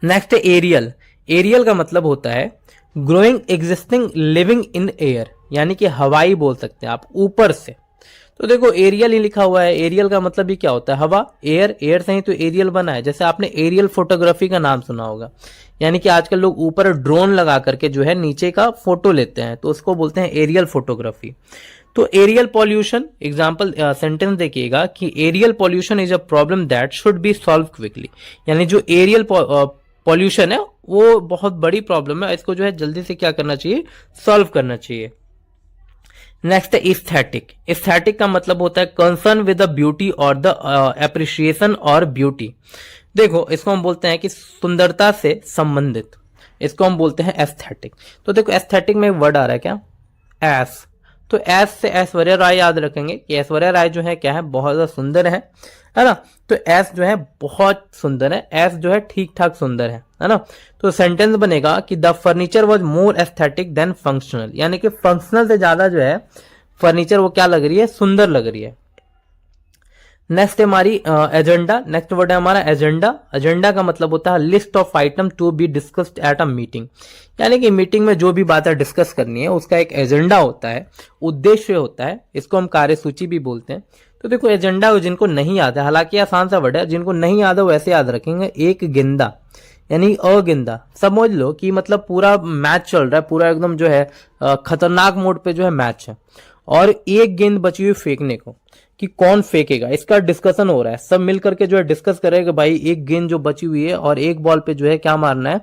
नेक्स्ट है एरियल। एरियल का मतलब होता है growing, existing, living in air, यानी कि हवाई बोल सकते हैं आप, ऊपर से। तो देखो एरियल ही लिखा हुआ है, एरियल का मतलब ही क्या होता है, हवा, एयर, एयर से ही तो एरियल बना है। जैसे आपने एरियल फोटोग्राफी का नाम सुना होगा, यानी कि आजकल लोग ऊपर ड्रोन लगा करके जो है नीचे का फोटो लेते हैं, तो उसको बोलते हैं एरियल फोटोग्राफी। तो एरियल पॉल्यूशन, एग्जाम्पल सेंटेंस देखिएगा कि aerial pollution is a problem that should be solve quickly, यानी जो एरियल पॉल्यूशन है वो बहुत बड़ी प्रॉब्लम है, इसको जो है जल्दी से क्या करना चाहिए, सॉल्व करना चाहिए। नेक्स्ट है एस्थेटिक। एस्थेटिक का मतलब होता है कंसर्न विद द ब्यूटी और द एप्रिशिएशन और ब्यूटी। देखो इसको हम बोलते हैं कि सुंदरता से संबंधित, इसको हम बोलते हैं एस्थेटिक। तो देखो एस्थेटिक में एक वर्ड आ रहा है क्या, एस। तो एस से ऐश्वर्या राय याद रखेंगे कि ऐश्वर्या राय जो है क्या है, बहुत ज्यादा सुंदर है ना। तो एस जो है बहुत सुंदर है, एस जो है ठीक ठाक सुंदर है ना। तो सेंटेंस बनेगा कि the furniture was more aesthetic than functional, यानी कि फंक्शनल से ज्यादा जो है फर्नीचर वो क्या लग रही है, सुंदर लग रही है। नेक्स्ट है हमारी एजेंडा। नेक्स्ट वर्ड है हमारा एजेंडा। एजेंडा का मतलब होता है list of item to be discussed at a meeting, यानी कि मीटिंग में जो भी बातें डिस्कस करनी है उसका एक एजेंडा होता है, उद्देश्य होता है, इसको हम कार्यसूची भी बोलते हैं। तो देखो एजेंडा जिनको नहीं याद है, हालांकि आसान सा वर्ड है, जिनको नहीं याद है वो ऐसे याद रखेंगे, एक गेंदा यानी अगेंदा। समझ लो कि मतलब पूरा मैच चल रहा है, पूरा एकदम जो है खतरनाक मोड पे जो है मैच है, और एक गेंद बची हुई फेंकने को, कि कौन फेंकेगा, इसका डिस्कशन हो रहा है। सब मिल करके जो है डिस्कस करेगा भाई एक गेंद जो बची हुई है और एक बॉल पे जो है क्या मारना है,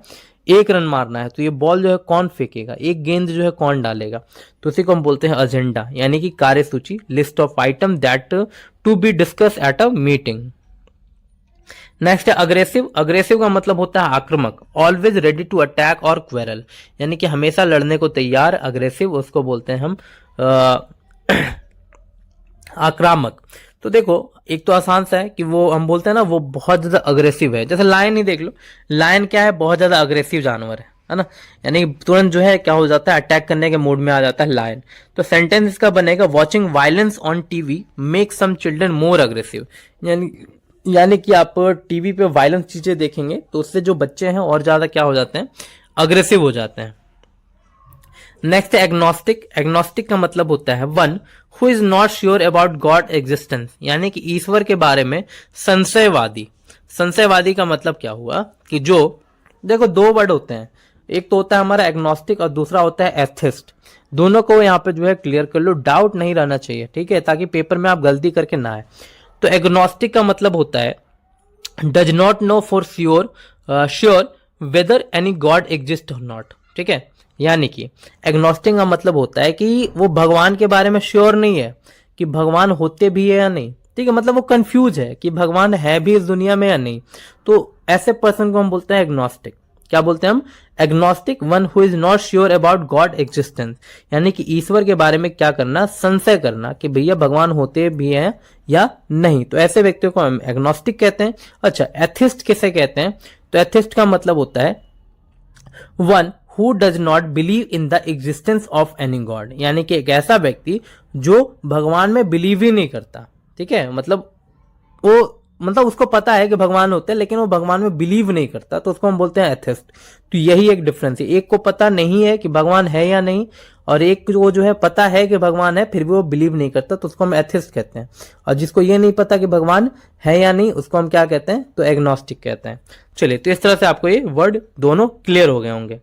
1 रन मारना है, तो ये बॉल जो है कौन फेंकेगा, एक गेंद जो है कौन डालेगा। तो उसी को हम बोलते हैं एजेंडा, यानी कि कार्यसूची, list of item that to be discuss at a meeting. Next है अग्रेसिव। अग्रेसिव का मतलब होता है आक्रामक, always ready to attack or quarrel, यानी कि हमेशा लड़ने को तैयार, अग्रेसिव उसको बोलते हैं हम आक्रामक। तो देखो एक तो आसान सा है कि वो हम बोलते हैं ना वो बहुत ज्यादा अग्रेसिव है, जैसे लायन ही देख लो, लायन क्या है, बहुत ज्यादा अग्रेसिव जानवर है ना, यानी तुरंत जो है क्या हो जाता है, अटैक करने के मूड में आ जाता है लायन। तो सेंटेंस इसका बनेगा watching violence on TV make some children more aggressive, यानी कि आप टीवी पे वायलेंस चीजें देखेंगे तो उससे जो बच्चे हैं और ज्यादा क्या हो जाते हैं, अग्रेसिव हो जाते हैं। नेक्स्ट है एग्नोस्टिक। एग्नोस्टिक का मतलब होता है one who is not sure about God existence, यानी कि ईश्वर के बारे में संशयवादी। संशयवादी का मतलब क्या हुआ कि जो, देखो 2 वर्ड होते हैं, एक तो होता है हमारा एग्नोस्टिक और दूसरा होता है एथिस्ट। दोनों को यहाँ पे जो है क्लियर कर लो, डाउट नहीं रहना चाहिए, ठीक है, ताकि पेपर में आप गलती करके ना आए। तो एग्नोस्टिक का मतलब होता है does not know for sure whether any God exist और नॉट, ठीक है, यानी कि एग्नोस्टिक का मतलब होता है कि वो भगवान के बारे में श्योर नहीं है कि भगवान होते भी है या नहीं, ठीक है, मतलब वो कंफ्यूज है कि भगवान है भी इस दुनिया में या नहीं। तो ऐसे पर्सन को हम बोलते हैं एग्नोस्टिक। क्या बोलते हैं हम, agnostic, one who is not sure about God existence, यानी कि ईश्वर के बारे में क्या करना, संशय करना कि भैया भगवान होते भी हैं या नहीं। तो ऐसे व्यक्तियों को हम एग्नोस्टिक कहते हैं। अच्छा, एथिस्ट किसे कहते हैं, तो एथिस्ट का मतलब होता है one who does not believe in the existence of any God, यानी कि एक ऐसा व्यक्ति जो भगवान में बिलीव ही नहीं करता, ठीक है, मतलब उसको पता है कि भगवान होते हैं लेकिन वो भगवान में बिलीव नहीं करता, तो उसको हम बोलते हैं एथिस्ट। तो यही एक डिफरेंस है, एक को पता नहीं है कि भगवान है या नहीं, और एक को जो है पता है कि भगवान है फिर भी वो बिलीव नहीं करता, तो उसको हम एथिस्ट कहते हैं। और जिसको ये नहीं पता कि भगवान है या नहीं, उसको हम क्या कहते हैं, तो एग्नोस्टिक कहते हैं। चलिए, तो इस तरह से आपको ये वर्ड दोनों क्लियर हो गए होंगे।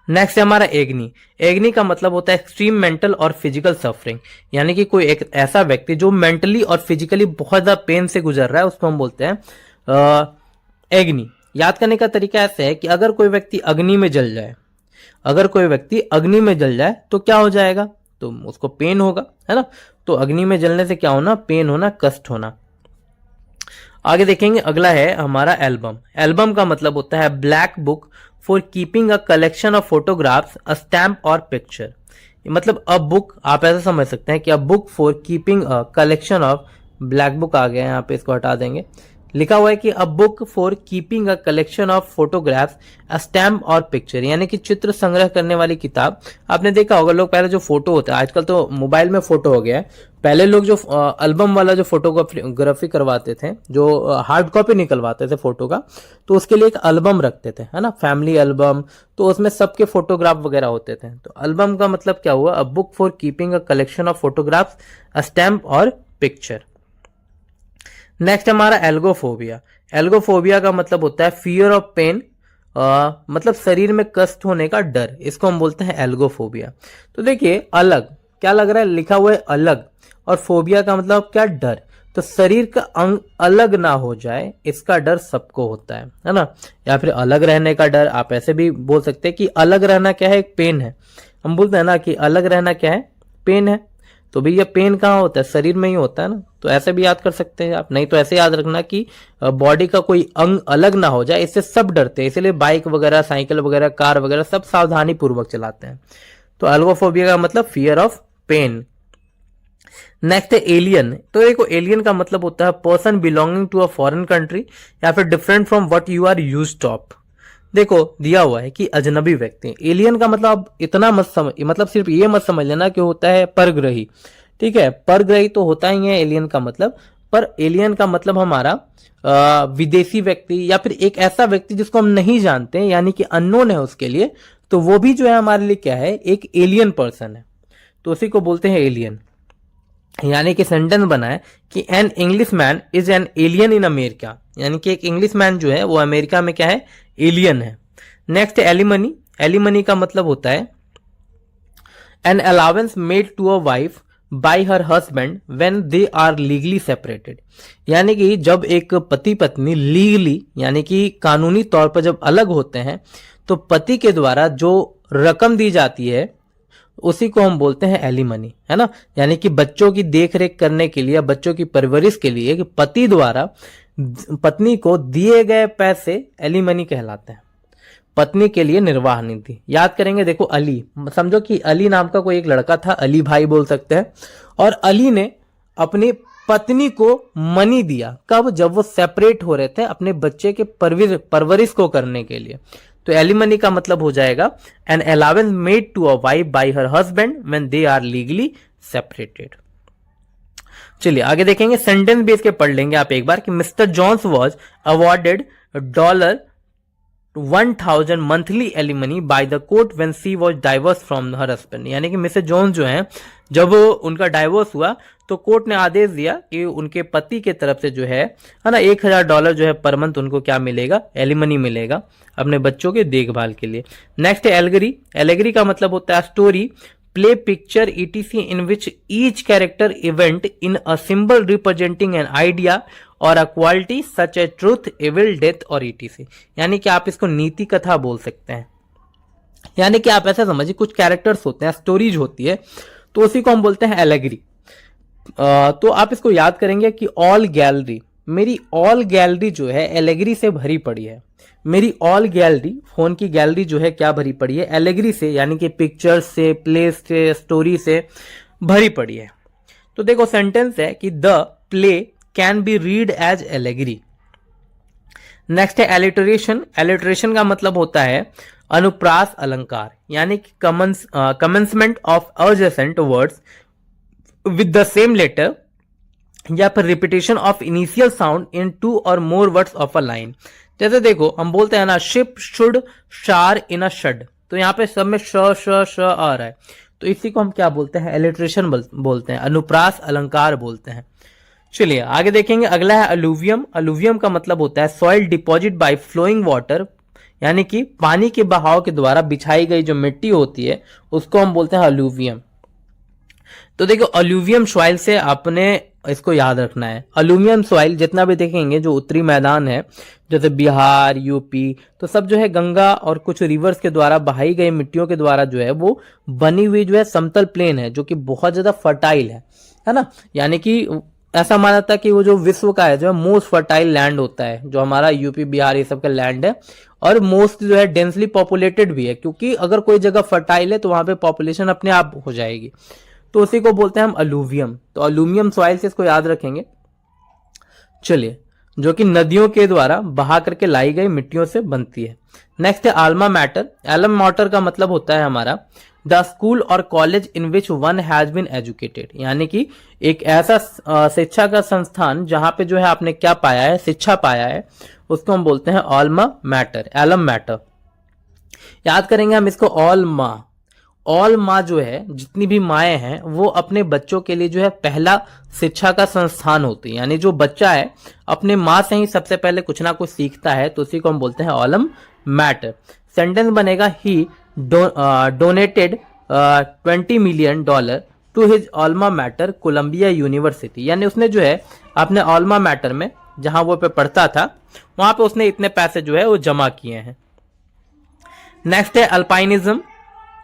नेक्स्ट है हमारा एग्नी। एग्नी का मतलब होता है एक्सट्रीम मेंटल और फिजिकल सफरिंग, यानी कि कोई एक ऐसा व्यक्ति जो मेंटली और फिजिकली बहुत ज्यादा पेन से गुजर रहा है, उसको हम बोलते हैं एग्नी। याद करने का तरीका ऐसे है कि अगर कोई व्यक्ति अग्नि में जल जाए, अगर कोई व्यक्ति अग्नि में जल जाए तो क्या हो जाएगा, तो उसको पेन होगा, है ना। तो अग्नि में जलने से क्या होना, पेन होना, कष्ट होना। आगे देखेंगे, अगला है हमारा एल्बम। एल्बम का मतलब होता है black book for keeping a collection of photographs, a stamp or picture. मतलब अ बुक, आप ऐसा समझ सकते हैं कि a book for keeping a collection of, black book आ गया यहाँ पे, इसको हटा देंगे, लिखा हुआ है कि a book for keeping a collection of photographs, a stamp or picture, यानी कि चित्र संग्रह करने वाली किताब। आपने देखा होगा, लोग पहले जो फोटो होता है, आजकल तो मोबाइल में फोटो हो गया है, पहले लोग जो एल्बम वाला जो फोटोग्राफी करवाते थे, जो हार्ड कॉपी निकलवाते थे फोटो का, तो उसके लिए एक एल्बम रखते थे, है ना, फैमिली एल्बम, तो उसमें सबके फोटोग्राफ वगैरह होते थे। तो एल्बम का मतलब क्या हुआ, अ book for keeping a collection of photographs, a stamp or picture. Next हमारा एल्गोफोबिया। एल्गोफोबिया का मतलब होता है फियर ऑफ पेन, मतलब शरीर में कष्ट होने का डर, इसको हम बोलते हैं एल्गोफोबिया। तो देखिए, अलग क्या लग रहा है, लिखा हुआ है अलग, और फोबिया का मतलब क्या, डर। तो शरीर का अंग अलग ना हो जाए, इसका डर सबको होता है ना, या फिर अलग रहने का डर, आप ऐसे भी बोल सकते हैं कि अलग रहना क्या है, एक पेन है। हम बोलते हैं ना कि अलग रहना क्या है, पेन है। तो भैया पेन कहाँ होता है, शरीर में ही होता है ना, तो ऐसे भी याद कर सकते हैं आप। नहीं तो ऐसे याद रखना कि बॉडी का कोई अंग अलग ना हो जाए, इससे सब डरते हैं, इसलिए बाइक वगैरह, साइकिल वगैरह, कार वगैरह सब सावधानी पूर्वक चलाते हैं। तो एल्गोफोबिया का मतलब फियर ऑफ पेन। नेक्स्ट है एलियन। तो देखो, एलियन का मतलब होता है person belonging to a foreign country, या फिर different from what you are used of. देखो दिया हुआ है कि अजनबी व्यक्ति। एलियन का मतलब आप इतना मत समझ, मतलब सिर्फ ये मत समझ लेना कि होता है परग्रही, ठीक है, परग्रही तो होता ही है एलियन का मतलब, पर एलियन का मतलब हमारा विदेशी व्यक्ति, या फिर एक ऐसा व्यक्ति जिसको हम नहीं जानते, यानी कि अननोन है उसके लिए, तो वो भी जो है हमारे लिए क्या है, एक एलियन पर्सन है, तो उसी को बोलते हैं एलियन। यानी कि सेंटेंस बना है कि an English man is an alien in America, यानी कि एक इंग्लिश मैन जो है वो अमेरिका में क्या है, एलियन है। नेक्स्ट है एलिमनी। एलिमनी का मतलब होता है an allowance made to a wife by her husband when they are legally separated, यानी कि जब एक पति पत्नी लीगली, यानी कि कानूनी तौर पर जब अलग होते हैं, तो पति के द्वारा जो रकम दी जाती है उसी को हम बोलते हैं एलिमनी, है ना। यानी कि बच्चों की देखरेख करने के लिए, बच्चों की परवरिश के लिए कि पति द्वारा पत्नी को दिए गए पैसे एलिमनी कहलाते हैं, पत्नी के लिए निर्वाह निधि। याद करेंगे, देखो अली, समझो कि अली नाम का कोई एक लड़का था, अली भाई बोल सकते हैं, और अली ने अपनी पत्नी को मनी दिया, कब, जब वो सेपरेट हो रहे थे अपने बच्चे के परवरिश को करने के लिए। तो एलिमनी का मतलब हो जाएगा an allowance made to a wife by her husband when they are legally separated. चलिए आगे देखेंगे, सेंटेंस बेस के पढ़ लेंगे आप एक बार कि Mr Johns was awarded $1,000 monthly alimony by the court when she was divorce from her husband, यानी कि मिसेस जॉन्स जो है, जब उनका डाइवोर्स हुआ तो कोर्ट ने आदेश दिया कि उनके पति के तरफ से जो है ना, $1,000 जो है पर मंथ उनको क्या मिलेगा, एलिमनी मिलेगा अपने बच्चों के देखभाल के लिए। नेक्स्ट है एलगरी। एलगरी का मतलब होता है story, play, picture, etc in which each character event in a symbol representing an idea or a quality such a truth, evil, death और etc। यानी कि आप इसको नीति कथा बोल सकते हैं, यानी कि आप ऐसा समझिए कुछ कैरेक्टर्स होते हैं, स्टोरीज होती है, तो उसी को हम बोलते हैं एलेगरी। तो आप इसको याद करेंगे कि ऑल गैलरी, मेरी ऑल गैलरी जो है एलेगरी से भरी पड़ी है। मेरी ऑल गैलरी, फोन की गैलरी जो है क्या भरी पड़ी है, एलेगरी से, यानी कि पिक्चर्स से, प्लेस से, स्टोरी से भरी पड़ी है। तो देखो सेंटेंस है कि the play can be read as allegory. Next है एलिटरेशन। एलिटरेशन का मतलब होता है अनुप्रास अलंकार, यानी कि commencement of adjacent words with the same letter, या फिर repetition of initial sound in 2 or more words of a line. जैसे देखो हम बोलते हैं ना, शिप, शुड, शार, इन अ शड, तो यहाँ पे सब में श आ रहा है, तो इसी को हम क्या बोलते हैं, एलिट्रेशन बोलते हैं, अनुप्रास अलंकार बोलते हैं। चलिए आगे देखेंगे, अगला है अलुवियम। अलुवियम का मतलब होता है soil deposit by flowing water, यानी कि पानी के बहाव के द्वारा बिछाई गई जो मिट्टी होती है उसको हम बोलते हैं अलुवियम। तो देखो अलुवियम सॉइल से आपने इसको याद रखना है, अलुवियम सॉइल जितना भी देखेंगे जो उत्तरी मैदान है, जैसे बिहार, यूपी, तो सब जो है गंगा और कुछ रिवर्स के द्वारा बहाई गई मिट्टियों के द्वारा जो है वो बनी हुई जो है समतल प्लेन है, जो कि बहुत ज्यादा फर्टाइल है ना। यानी कि ऐसा माना था कि वो जो विश्व का है जो मोस्ट फर्टाइल लैंड होता है, जो हमारा यूपी बिहार ये सब का लैंड है, और मोस्ट जो है डेंसली पॉपुलेटेड भी है, क्योंकि अगर कोई जगह फर्टाइल है तो वहां पे पॉपुलेशन अपने आप हो जाएगी। तो उसी को बोलते हैं हम अलूवियम। तो अलूमियम सॉइल से इसको याद रखेंगे। चलिए, जो कि नदियों के द्वारा बहा करके लाई गई मिट्टियों से बनती है। नेक्स्ट है आल्मा मैटर। एलम मैटर का मतलब होता है हमारा the school or college in which one has been educated, यानी कि एक ऐसा शिक्षा का संस्थान जहां पे जो है आपने क्या पाया है, शिक्षा पाया है, उसको हम बोलते हैं ऑल्मा मैटर, एलम मैटर। याद करेंगे हम इसको ऑल माँ जो है, जितनी भी माएँ हैं वो अपने बच्चों के लिए जो है पहला शिक्षा का संस्थान होती है, यानी जो बच्चा है अपने माँ से ही सबसे पहले कुछ ना कुछ सीखता है, तो उसी को हम बोलते हैं ऑलम मैटर। सेंटेंस बनेगा he donated $20 million to his alma mater Columbia University, यानी उसने जो है अपने ऑल्मा मैटर में जहां वो पे पढ़ता था वहां पे उसने इतने पैसे जो है वो जमा किए हैं। नेक्स्ट है अल्पाइनिज्म।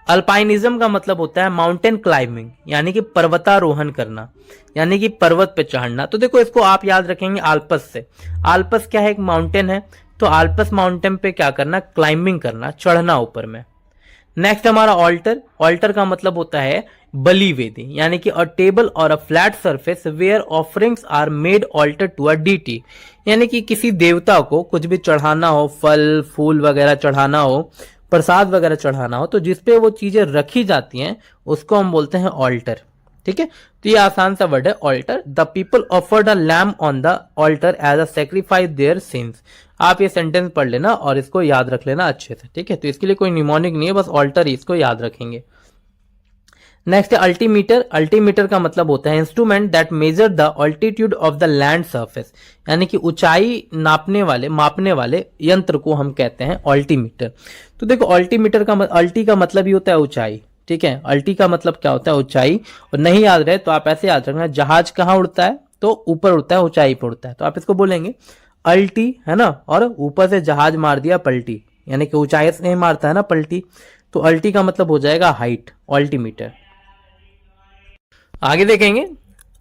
अल्पाइनिज्म का मतलब होता है माउंटेन क्लाइंबिंग, यानी कि पर्वतारोहण करना, यानी कि पर्वत पे चढ़ना। तो देखो इसको आप याद रखेंगे आल्पस से। आल्पस क्या है, एक माउंटेन है, तो आल्पस माउंटेन पे क्या करना, क्लाइंबिंग करना, चढ़ना ऊपर में। नेक्स्ट हमारा ऑल्टर। ऑल्टर का मतलब होता है बलि वेदी, यानी कि a table or a flat surface where offerings are made altar to a deity, यानी कि किसी देवता को कुछ भी चढ़ाना हो, फल फूल वगैरह चढ़ाना हो, प्रसाद वगैरह चढ़ाना हो, तो जिसपे वो चीजें रखी जाती हैं उसको हम बोलते हैं ऑल्टर। ठीक है, तो ये आसान सा वर्ड है altar. The people offered a lamb on the altar as a sacrifice their sins. आप ये सेंटेंस पढ़ लेना और इसको याद रख लेना अच्छे से। ठीक है, तो इसके लिए कोई निमोनिक नहीं है, बस ऑल्टर इसको याद रखेंगे। नेक्स्ट है अल्टीमीटर। अल्टीमीटर का मतलब होता है instrument that measure the altitude of the land surface, यानी कि ऊंचाई नापने वाले मापने वाले यंत्र को हम कहते हैं अल्टीमीटर। तो देखो अल्टीमीटर का अल्टी का मतलब ही होता है ऊंचाई। ठीक है, अल्टी का मतलब क्या होता है, ऊंचाई। और नहीं याद रहे तो आप ऐसे याद रखना, जहाज कहाँ उड़ता है, तो ऊपर उड़ता है, ऊंचाई पर उड़ता है, तो आप इसको बोलेंगे अल्टी, है ना। और ऊपर से जहाज मार दिया पलटी, यानी कि ऊंचाई से नहीं मारता है ना पलटी, तो अल्टी का मतलब हो जाएगा हाइट, अल्टीमीटर। आगे देखेंगे,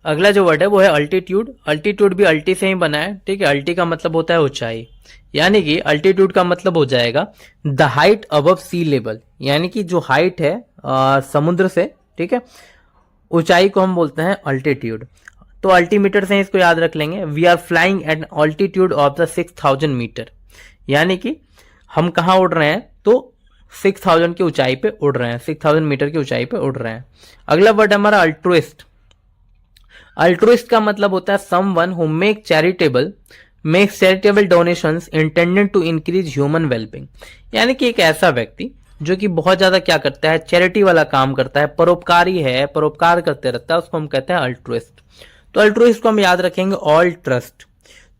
अगला जो वर्ड है वो है अल्टीट्यूड। अल्टीट्यूड भी अल्टी से ही बना है। ठीक है, अल्टी का मतलब होता है ऊंचाई, यानी कि अल्टीट्यूड का मतलब हो जाएगा the height above sea level, यानी कि जो हाइट है समुद्र से, ठीक है, ऊंचाई को हम बोलते हैं अल्टीट्यूड। तो अल्टीमीटर से इसको याद रख लेंगे। We are flying at altitude of the 6000 metre, यानी कि हम कहाँ उड़ रहे हैं, तो 6000 की ऊंचाई पे उड़ रहे हैं, 6000 मीटर की ऊंचाई पे उड़ रहे हैं। अगला वर्ड हमारा अल्ट्रुइस्ट। अल्ट्रुइस्ट का मतलब होता है someone who makes charitable donations intended to increase human wellbeing, यानी कि एक ऐसा व्यक्ति जो कि बहुत ज्यादा क्या करता है, चैरिटी वाला काम करता है, परोपकारी है, परोपकार करते रहता है, उसको हम कहते हैं अल्ट्रुइस्ट। तो अल्ट्रुइस्ट को हम याद रखेंगे ऑल ट्रस्ट।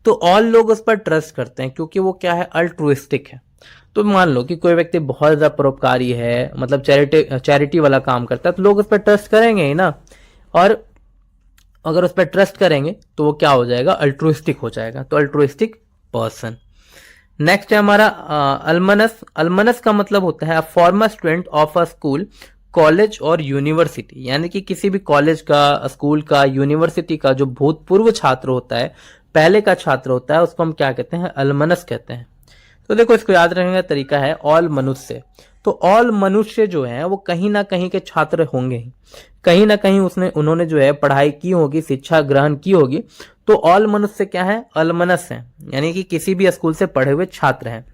तो ऑल लोग उस पर ट्रस्ट करते हैं क्योंकि वो क्या है, अल्ट्रुइस्टिक है। तो मान लो कि कोई व्यक्ति बहुत ज्यादा परोपकारी है, मतलब चैरिटी वाला काम करता है, तो लोग उस पर ट्रस्ट करेंगे ही ना। और अगर उस पर ट्रस्ट करेंगे तो वो क्या हो जाएगा, अल्ट्रुइस्टिक हो जाएगा, तो अल्ट्रुइस्टिक पर्सन। नेक्स्ट है हमारा अल्मनस। अल्मनस का मतलब होता है farmer student of a school, college और यूनिवर्सिटी, यानी कि किसी भी कॉलेज का, स्कूल का, यूनिवर्सिटी का जो भूतपूर्व छात्र होता है, पहले का छात्र होता है, उसको हम क्या कहते हैं, अल्मनस कहते हैं। तो देखो इसको याद रखने का तरीका है ऑल मनुष्य। तो ऑल मनुष्य जो है वो कहीं ना कहीं के छात्र होंगे ही, कहीं ना कहीं उन्होंने जो है पढ़ाई की होगी, शिक्षा ग्रहण की होगी। तो ऑल मनुष्य क्या है, अलमनस है, यानी कि किसी भी स्कूल से पढ़े हुए छात्र हैं।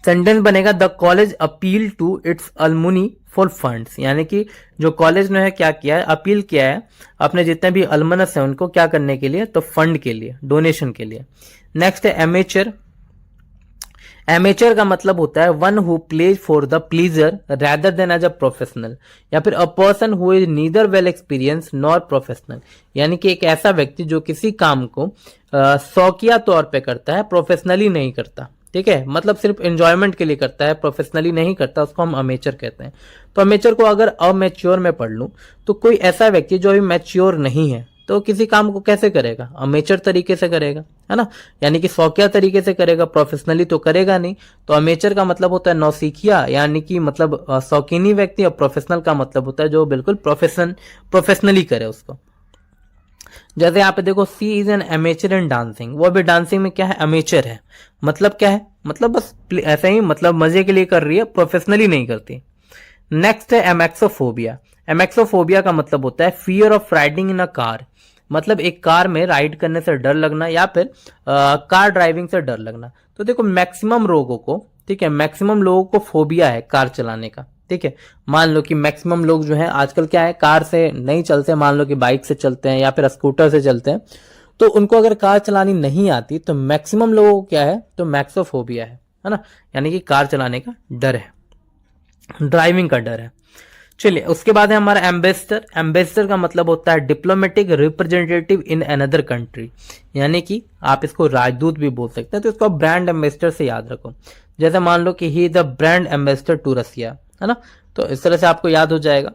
सेंटेंस बनेगा the college appeal to its alumni for funds, यानी कि जो कॉलेज ने क्या किया है, अपील किया है अपने जितने भी अलमनस हैं उनको क्या करने के लिए, तो फंड के लिए, डोनेशन के लिए। नेक्स्ट है एमेचर। एमेचर का मतलब होता है one who plays for the pleasure rather than as a professional, या फिर a person who is neither well experience nor professional, यानी कि एक ऐसा व्यक्ति जो किसी काम को शौकिया तौर पे करता है, प्रोफेशनली नहीं करता। ठीक है, मतलब सिर्फ एंजॉयमेंट के लिए करता है, प्रोफेशनली नहीं करता, उसको हम अमेचर कहते हैं। तो अमेचर को अगर अमेच्योर में पढ़ लूं तो कोई ऐसा व्यक्ति जो अभी मैच्योर नहीं है तो किसी काम को कैसे करेगा, अमेचर तरीके से करेगा, है ना, यानी कि शौकिया तरीके से करेगा, प्रोफेशनली तो करेगा नहीं। तो अमेचर का मतलब होता है नौसिखिया, यानी कि मतलब शौकीनी व्यक्ति, और प्रोफेशनल का मतलब होता है जो बिल्कुल प्रोफेशनली करे उसको। जैसे यहाँ पे देखो she is an amateur in dancing, वो अभी डांसिंग में क्या है, अमेचर है। मतलब क्या है, मतलब बस ऐसा ही, मतलब मजे के लिए कर रही है, प्रोफेशनली नहीं करती। नेक्स्ट है एमेक्सोफोबिया। एमेक्सोफोबिया का मतलब होता है fear of riding in a car, मतलब एक कार में राइड करने से डर लगना या फिर कार ड्राइविंग से डर लगना। तो देखो मैक्सिमम लोगों को, ठीक है, मैक्सिमम लोगों को फोबिया है कार चलाने का, ठीक है। मान लो कि मैक्सिमम लोग जो है आजकल क्या है, कार से नहीं चलते, मान लो कि बाइक से चलते हैं या फिर स्कूटर से चलते हैं, तो उनको अगर कार चलानी नहीं आती तो मैक्सिमम लोगों को क्या है, तो मैक्सोफोबिया है ना, यानी कि कार चलाने का डर है, ड्राइविंग का डर है। चलिए उसके बाद है हमारा एम्बेसडर। एम्बेसडर का मतलब होता है diplomatic representative in another country, यानी कि आप इसको राजदूत भी बोल सकते हैं, तो इसको ब्रांड एम्बेसडर से याद रखो। जैसे मान लो कि he is the brand ambassador to Russia, है ना, तो इस तरह से आपको याद हो जाएगा।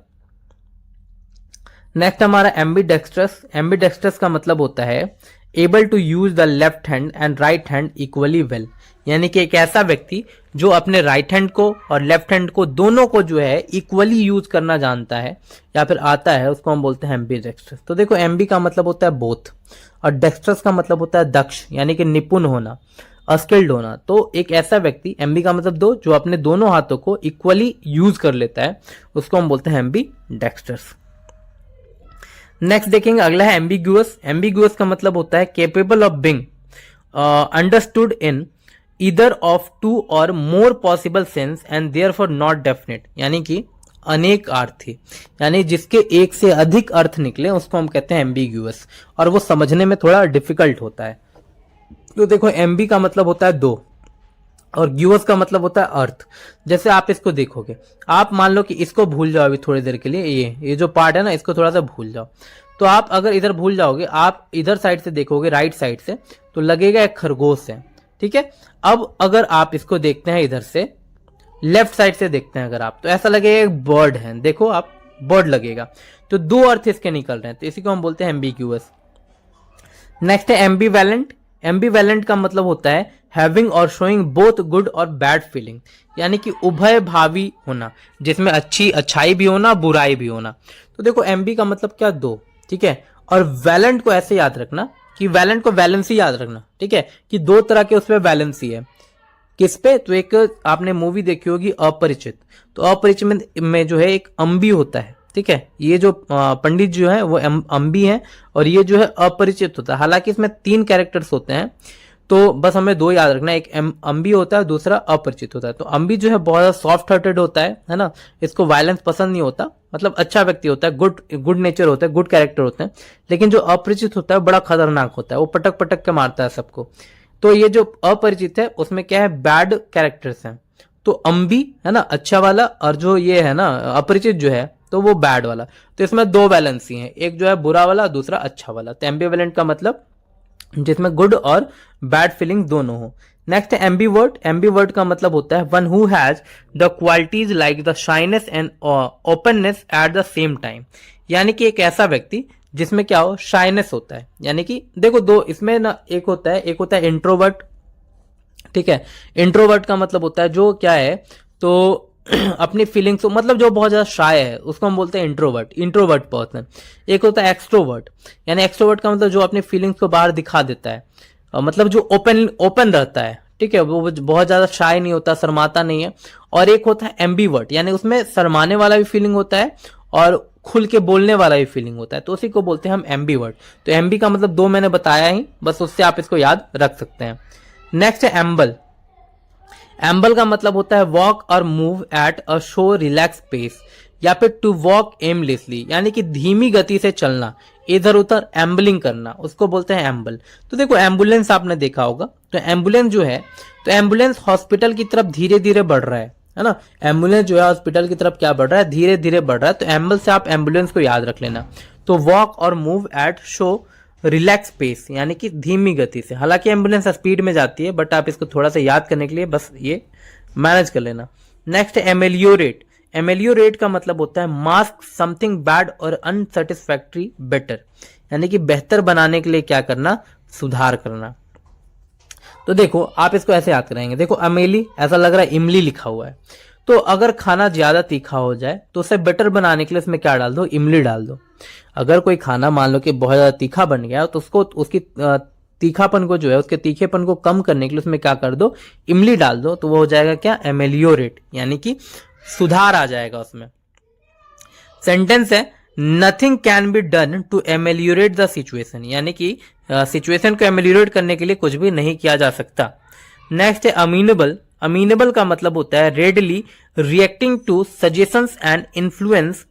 नेक्स्ट हमारा एम्बीडेक्स्ट्रस। एम्बीडेक्स्ट्रस का मतलब होता है able to use the left hand and right hand equally well, यानी कि एक ऐसा व्यक्ति जो अपने राइट हैंड को और लेफ्ट हैंड को दोनों को जो है इक्वली यूज करना जानता है या फिर आता है, उसको हम बोलते हैं एम्बीडेक्स्ट्रस। तो देखो एम्बी का मतलब होता है बोथ और डेक्स्ट्रस का मतलब होता है दक्ष, यानी कि निपुण होना, अस्किल्ड होना। तो एक ऐसा व्यक्ति, एम्बी का मतलब दो, जो अपने दोनों हाथों को इक्वली यूज कर लेता है, उसको हम बोलते हैं एम्बीडेक्स्ट्रस। नेक्स्ट देखेंगे, अगला है एम्बिगुअस। एम्बिगुअस का मतलब होता है capable of being understood in either of two or more possible sense and therefore not definite, यानी कि अनेक अर्थी, यानी जिसके एक से अधिक अर्थ निकले उसको हम कहते हैं एम्बिगुअस, और वो समझने में थोड़ा डिफिकल्ट होता है। तो देखो एम्बी का मतलब होता है दो और ग्यूअस का मतलब होता है अर्थ। जैसे आप इसको देखोगे, आप मान लो कि इसको भूल जाओ अभी थोड़ी देर के लिए, ये जो पार्ट है ना, इसको थोड़ा सा भूल जाओ। तो आप अगर इधर भूल जाओगे, आप इधर साइड से देखोगे, राइट साइड से, तो लगेगा एक खरगोश है, ठीक है। अब अगर आप इसको देखते हैं इधर से, लेफ्ट साइड से देखते हैं अगर आप, तो ऐसा लगेगा एक बर्ड है, देखो आप, बर्ड लगेगा। तो दो अर्थ इसके निकल रहे हैं, तो इसी को हम बोलते हैं एम्बिग्यूअस। नेक्स्ट है एम्बीवैलेंट। एम्बीवैलेंट का मतलब होता है हैविंग और शोइंग बोथ गुड और बैड फीलिंग, यानी कि उभय भावी होना, जिसमें अच्छाई भी होना, बुराई भी होना। तो देखो एम्बी का मतलब क्या, दो, ठीक है। और वैलेंट को ऐसे याद रखना कि वैलेंट को वैलेंसी याद रखना, ठीक है, कि दो तरह के उसमें वैलेंसी है। किस पे, तो एक आपने मूवी देखी होगी अपरिचित, तो अपरिचित में जो है एक अम्बी होता है, ठीक है। ये जो पंडित जो है वो अम्बी है और ये जो है अपरिचित होता है। हालांकि इसमें 3 कैरेक्टर्स होते हैं, तो बस हमें 2 याद रखना है, एक अम्बी होता है, दूसरा अपरिचित होता है। तो अम्बी जो है बहुत ज्यादा सॉफ्ट हार्टेड होता है ना, इसको वायलेंस पसंद नहीं होता, मतलब अच्छा व्यक्ति होता है, गुड नेचर होता है, गुड कैरेक्टर होते हैं। लेकिन जो अपरिचित होता है बड़ा खतरनाक होता है, वो पटक पटक के मारता है सबको। तो ये जो अपरिचित है उसमें क्या है, बैड कैरेक्टर्स हैं। तो अम्बी है ना अच्छा वाला, और जो ये है ना अपरिचित जो है तो वो बैड वाला। तो इसमें 2 वैलेंसी हैं, एक जो है बुरा वाला, दूसरा अच्छा वाला। तो एम्बीवैलेंट का मतलब जिसमें गुड और बैड फीलिंग दोनों हो। नेक्स्ट है एम्बीवर्ट। एम्बीवर्ट का मतलब होता है one who has the qualities like the shyness and openness at the same time, यानी कि एक ऐसा व्यक्ति जिसमें क्या हो, शाइनेस होता है, यानी कि देखो 2 इसमें ना, एक होता है इंट्रोवर्ट, ठीक है। इंट्रोवर्ट का मतलब होता है जो क्या है, तो अपनी फीलिंग्स को, मतलब जो बहुत ज्यादा शाय है, उसको हम बोलते हैं इंट्रोवर्ट पर्सन। एक होता है एक्सट्रोवर्ट, यानी एक्सट्रोवर्ट का मतलब जो अपनी फीलिंग्स को बाहर दिखा देता है, मतलब जो ओपन रहता है, ठीक है, वो बहुत ज्यादा शाय नहीं होता, शर्माता नहीं है। और एक होता है एम्बीवर्ट, यानी उसमें शर्माने वाला भी फीलिंग होता है और खुल के बोलने वाला भी फीलिंग होता है, तो उसी को बोलते हैं हम एम्बीवर्ट। तो एम्बी का मतलब 2 मैंने बताया ही, बस उससे आप इसको याद रख सकते हैं। नेक्स्ट है एम्बल। एम्बल का मतलब होता है walk or move at a slow relax pace, या फिर टू वॉक एमलेसली, यानी कि धीमी गति से चलना, इधर उधर एम्बलिंग करना, उसको बोलते हैं एम्बल। तो देखो एम्बुलेंस आपने देखा होगा, तो एम्बुलेंस जो है, तो एम्बुलेंस हॉस्पिटल की तरफ धीरे धीरे बढ़ रहा है ना, एम्बुलेंस जो है हॉस्पिटल की तरफ क्या बढ़ रहा है, धीरे धीरे बढ़ रहा है। तो एम्बल से आप एम्बुलेंस को याद रख लेना। तो walk or move at slow relax pace, यानी कि धीमी गति से। हालांकि एम्बुलेंस स्पीड में जाती है, बट आप इसको थोड़ा सा याद करने के लिए बस ये मैनेज कर लेना। नेक्स्ट है एमेलियोरेट। एमेलियोरेट का मतलब होता है मास्क समथिंग बैड और अनसेटिस्फैक्ट्री बेटर, यानी कि बेहतर बनाने के लिए क्या करना, सुधार करना। तो देखो आप इसको ऐसे याद कराएंगे, देखो अमेली, ऐसा लग रहा है इमली लिखा हुआ है, तो अगर खाना ज्यादा तीखा हो जाए तो उसे बेटर बनाने के लिए उसमें क्या डाल दो, इमली डाल दो। अगर कोई खाना मान लो कि बहुत ज्यादा तीखा बन गया तो उसको उसकी तीखापन को जो है, उसके तीखेपन को कम करने के लिए उसमें क्या कर दो, इमली डाल दो। तो वो हो जाएगा क्या, एमेलियोरेट, यानी कि सुधार आ जाएगा उसमें। सेंटेंस है nothing can be done to ameliorate the situation, यानी कि सिचुएशन को एमेलियोरेट करने के लिए कुछ भी नहीं किया जा सकता। नेक्स्ट है अमीनेबल। अमीनेबल का मतलब होता है readily reacting to suggestions and influence,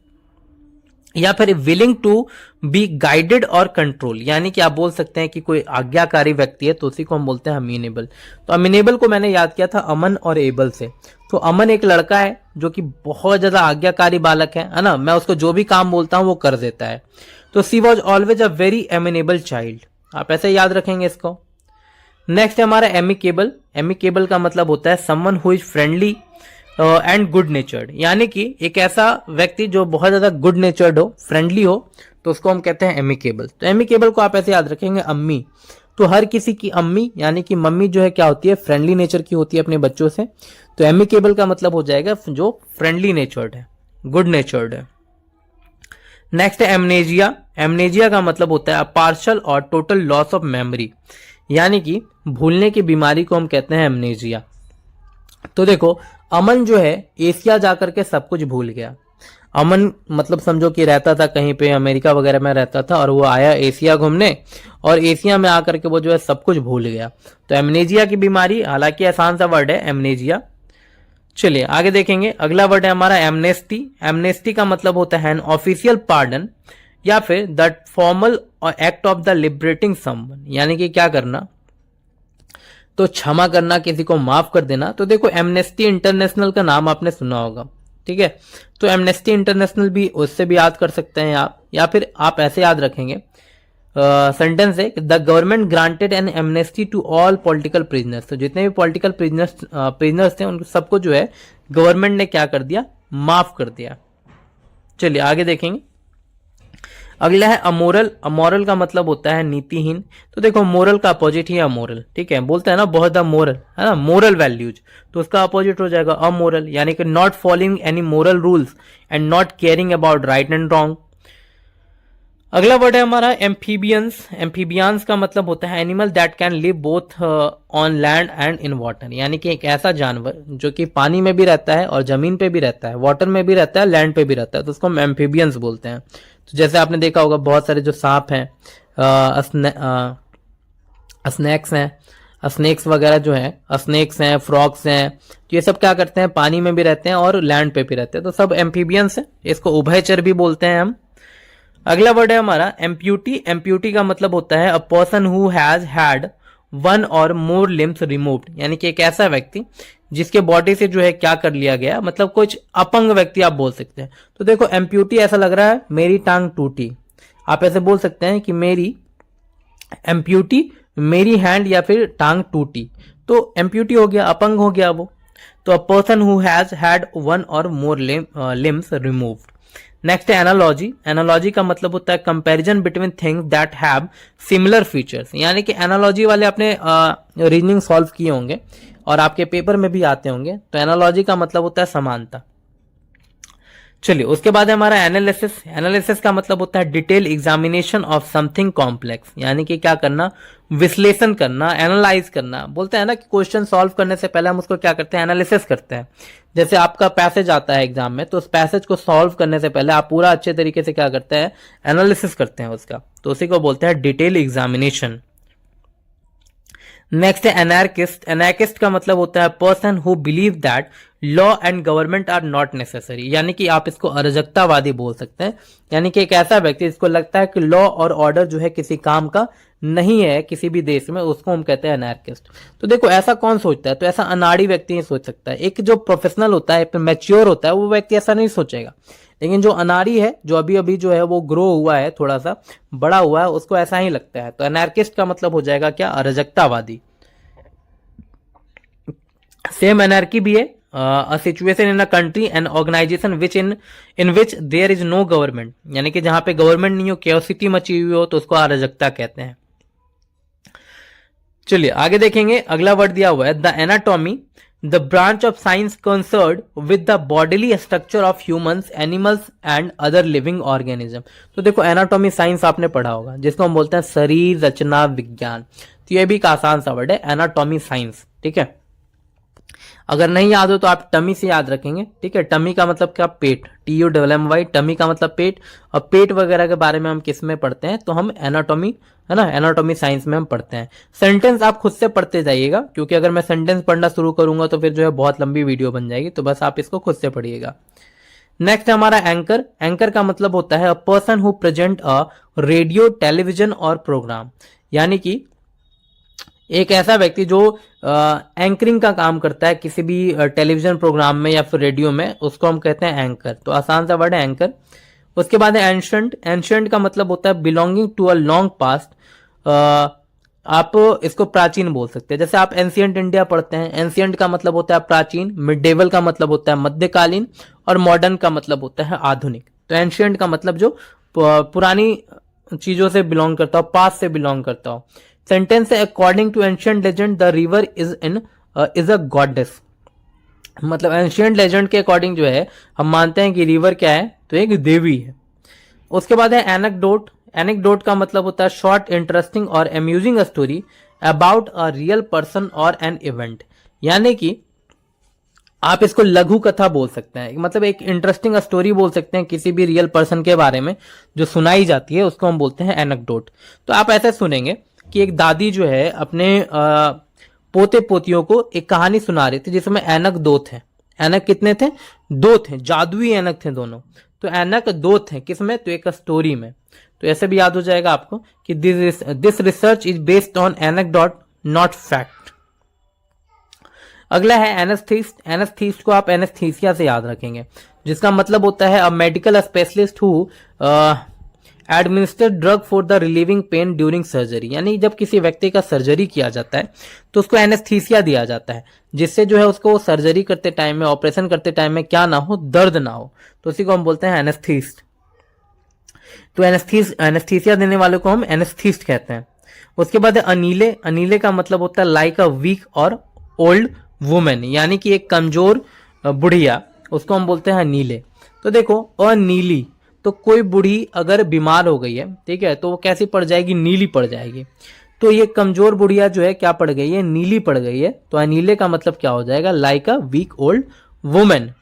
या फिर willing to be guided or control, यानी कि आप बोल सकते हैं कि कोई आज्ञाकारी व्यक्ति है तो उसी को हम बोलते हैं अमीनेबल। तो अमीनेबल को मैंने याद किया था अमन और एबल से। तो अमन एक लड़का है जो कि बहुत ज्यादा आज्ञाकारी बालक है ना, मैं उसको जो भी काम बोलता हूं वो कर देता है। तो she was always a very amenable child, आप ऐसे याद रखेंगे इसको। नेक्स्ट है हमारा एमिकेबल। एमिकेबल का मतलब होता है someone who is friendly and good नेचर्ड, यानी कि एक ऐसा व्यक्ति जो बहुत ज्यादा गुड नेचर्ड हो, फ्रेंडली हो, तो उसको हम कहते हैं एमिकेबल। तो एमिकेबल को आप ऐसे याद रखेंगे अम्मी। तो हर किसी की अम्मी यानी कि मम्मी जो है क्या होती है, फ्रेंडली नेचर की होती है अपने बच्चों से। तो एमिकेबल का मतलब हो जाएगा जो फ्रेंडली नेचर्ड है, गुड नेचर्ड है। नेक्स्ट है एमनेजिया। एमनेजिया का मतलब होता है पार्शियल और टोटल लॉस ऑफ मेमोरी, यानी कि भूलने की बीमारी को हम कहते हैं एमनेजिया। तो देखो अमन जो है एशिया जाकर के सब कुछ भूल गया। अमन मतलब समझो कि रहता था कहीं पे अमेरिका वगैरह में रहता था और वो आया एशिया घूमने, और एशिया में आकर के वो जो है सब कुछ भूल गया। तो एमनेजिया की बीमारी, हालांकि आसान सा वर्ड है एमनेजिया। चलिए आगे देखेंगे। अगला वर्ड है हमारा एमनेस्टी। एमनेस्टी का मतलब होता है एन ऑफिशियल पार्डन या फिर the formal act of the liberating someone, यानी कि क्या करना, तो क्षमा करना, किसी को माफ कर देना। तो देखो एमनेस्टी इंटरनेशनल का नाम आपने सुना होगा, ठीक है। तो एमनेस्टी इंटरनेशनल भी उससे भी याद कर सकते हैं आप, या फिर आप ऐसे याद रखेंगे सेंटेंस है the government granted an amnesty to all political prisoners. तो जितने भी पॉलिटिकल प्रिजनर्स थे उनको सबको जो है गवर्नमेंट ने क्या कर दिया, माफ कर दिया। चलिए आगे देखेंगे। अगला है अमोरल। अमोरल का मतलब होता है नीतिहीन। तो देखो मोरल का अपोजिट ही अमोरल, ठीक है। बोलते हैं ना बहुत द मोरल, है ना, मोरल वैल्यूज, तो उसका अपोजिट हो जाएगा अमोरल, यानी कि not following any moral rules and not caring about right and wrong. अगला वर्ड है हमारा एम्फीबियंस। एम्फीबियंस का मतलब होता है animal that can live both on land and in water, यानी कि एक ऐसा जानवर जो कि पानी में भी रहता है और जमीन पे भी रहता है, वाटर में भी रहता है, लैंड पे भी रहता है, तो उसको हम एम्फीबियंस बोलते हैं। तो जैसे आपने देखा होगा बहुत सारे जो सांप हैं, स्नैक्स हैं, स्नेक्स वगैरह जो है, स्नेक्स हैं, फ्रॉग्स हैं, तो ये सब क्या करते हैं, पानी में भी रहते हैं और लैंड पे भी रहते हैं, तो सब एम्फीबियंस है। इसको उभयचर भी बोलते हैं हम। अगला वर्ड है हमारा एम्प्यूटी। एम्प्यूटी का मतलब होता है a person who has had one और मोर लिम्स रिमूव्ड, यानी कि एक ऐसा व्यक्ति जिसके बॉडी से जो है क्या कर लिया गया, मतलब कुछ अपंग व्यक्ति आप बोल सकते हैं। तो देखो एम्प्यूटी ऐसा लग रहा है मेरी टांग टूटी, आप ऐसे बोल सकते हैं कि मेरी एम्प्यूटी, मेरी हैंड या फिर टांग टूटी, तो एम्प्यूटी हो गया, अपंग हो गया वो। तो अ person who has had one और मोर लिम्स रिमूव्ड। नेक्स्ट है एनालॉजी। एनालॉजी का मतलब होता है comparison between things that have similar features, यानी कि एनालॉजी वाले आपने रीजनिंग सॉल्व किए होंगे और आपके पेपर में भी आते होंगे। तो एनालॉजी का मतलब होता है समानता। चलिए उसके बाद है हमारा एनालिसिस। एनालिसिस का मतलब होता है detail examination of something complex, यानी कि क्या करना, विश्लेषण करना, एनालाइज करना। बोलते हैं ना कि क्वेश्चन सॉल्व करने से पहले हम उसको क्या करते हैं, एनालिसिस करते हैं। जैसे आपका पैसेज आता है एग्जाम में, तो उस पैसेज को सॉल्व करने से पहले आप पूरा अच्छे तरीके से क्या करते हैं, एनालिसिस करते हैं उसका, तो उसी को बोलते हैं डिटेल एग्जामिनेशन। नेक्स्ट है एनार्किस्ट। एनार्किस्ट का मतलब होता है person who believe that law and government are not necessary, यानी कि आप इसको अराजकतावादी बोल सकते हैं, यानी कि एक ऐसा व्यक्ति जिसको लगता है कि लॉ और ऑर्डर जो है किसी काम का नहीं है किसी भी देश में, उसको हम कहते हैं एनार्किस्ट। तो देखो ऐसा कौन सोचता है, तो ऐसा अनाड़ी व्यक्ति ही सोच सकता है। एक जो प्रोफेशनल होता है, मैच्योर होता है, वो व्यक्ति ऐसा नहीं सोचेगा, लेकिन जो अनाड़ी है, जो अभी अभी जो है वो ग्रो हुआ है, थोड़ा सा बड़ा हुआ है, उसको ऐसा ही लगता है। तो एनार्किस्ट का मतलब हो जाएगा क्या, अराजकतावादी। सेम एनार्की भी है a situation in a country and organization which in which there is no government, यानी कि जहां पे गवर्नमेंट नहीं हो, chaosity मची हुई हो, तो उसको अराजकता कहते हैं। चलिए आगे देखेंगे। अगला वर्ड दिया हुआ है the anatomy. The branch of science concern with the bodily structure of humans, animals and other living organism. तो देखो एनाटॉमी साइंस आपने पढ़ा होगा, जिसको हम बोलते हैं शरीर रचना विज्ञान। तो ये भी एक आसान सा वर्ड है, एनाटॉमी साइंस। ठीक है, अगर नहीं याद हो तो आप टमी से याद रखेंगे। ठीक है, टमी का मतलब क्या, पेट, TUMMY, टमी का मतलब पेट। और पेट वगैरह के बारे में हम किस में पढ़ते हैं, तो हम एनाटॉमी, है ना, एनाटॉमी साइंस में हम पढ़ते हैं। सेंटेंस आप खुद से पढ़ते जाइएगा, क्योंकि अगर मैं सेंटेंस पढ़ना शुरू करूंगा तो फिर जो है बहुत लंबी वीडियो बन जाएगी, तो बस आप इसको खुद से पढ़िएगा। नेक्स्ट है हमारा एंकर। एंकर का मतलब होता है a person who present a radio, television और प्रोग्राम। यानी कि एक ऐसा व्यक्ति जो एंकरिंग का काम करता है किसी भी टेलीविजन प्रोग्राम में या फिर रेडियो में, उसको हम कहते हैं एंकर। तो आसान सा वर्ड है एंकर। उसके बाद है एंशंट। एंशंट का मतलब होता है belonging to a long past. आप इसको प्राचीन बोल सकते हैं। जैसे आप एंशियंट इंडिया पढ़ते हैं, एंशियंट का मतलब होता है प्राचीन, मिडेवल का मतलब होता है मध्यकालीन, और मॉडर्न का मतलब होता है आधुनिक। तो एंशियंट का मतलब जो पुरानी चीजों से बिलोंग करता हो, पास्ट से बिलोंग करता हो। सेंटेंस है according to ancient legend the river is a goddess. मतलब एंशियंट लेजेंड के अकॉर्डिंग जो है हम मानते हैं कि रिवर क्या है, तो एक देवी है। उसके बाद है एनेक्डोट। एनेक्डोट का मतलब होता है शॉर्ट, इंटरेस्टिंग और amusing story about a real person और एन इवेंट। यानी कि आप इसको लघु कथा बोल सकते हैं, मतलब एक इंटरेस्टिंग स्टोरी बोल सकते हैं किसी भी रियल पर्सन के बारे में जो सुनाई जाती है, उसको हम बोलते हैं एनेक्डोट। तो आप ऐसे सुनेंगे कि एक दादी जो है अपने पोते पोतियों को एक कहानी सुना रही थी जिसमें ऐनक दो थे। ऐनक कितने थे, दो थे, जादुई ऐनक थे दोनों। तो ऐनक दो थे किसमें, तो एक स्टोरी में। तो ऐसे भी याद हो जाएगा आपको कि this research is based on anecdote not fact. अगला है एनेस्थीस्ट। एनेस्थीस्ट को आप एनेस्थीसिया से याद रखेंगे, जिसका मतलब होता है a medical specialist who administer drug for the relieving pen during surgery. यानी जब किसी व्यक्ति का सर्जरी किया जाता है तो उसको एनेस्थीसिया दिया जाता है, जिससे जो है उसको सर्जरी करते टाइम में, ऑपरेशन करते टाइम में क्या ना हो, दर्द ना हो। तो उसी को हम बोलते हैं एनेस्थीस्ट। तो एनेस्थीसिया देने वाले को हम एनेस्थीस्ट कहते हैं। उसके बाद अनीले। अनीले का मतलब होता है लाइक अ वीक और ओल्ड वुमेन, यानी कि एक कमजोर बुढ़िया, उसको हम बोलते हैं नीले। तो देखो अनीली, तो कोई बूढ़ी अगर बीमार हो गई है, ठीक है, तो वो कैसी पड़ जाएगी, नीली पड़ जाएगी। तो ये कमजोर बुढ़िया जो है क्या पड़ गई है, नीली पड़ गई है। तो अनीले का मतलब क्या हो जाएगा, like a weak old women.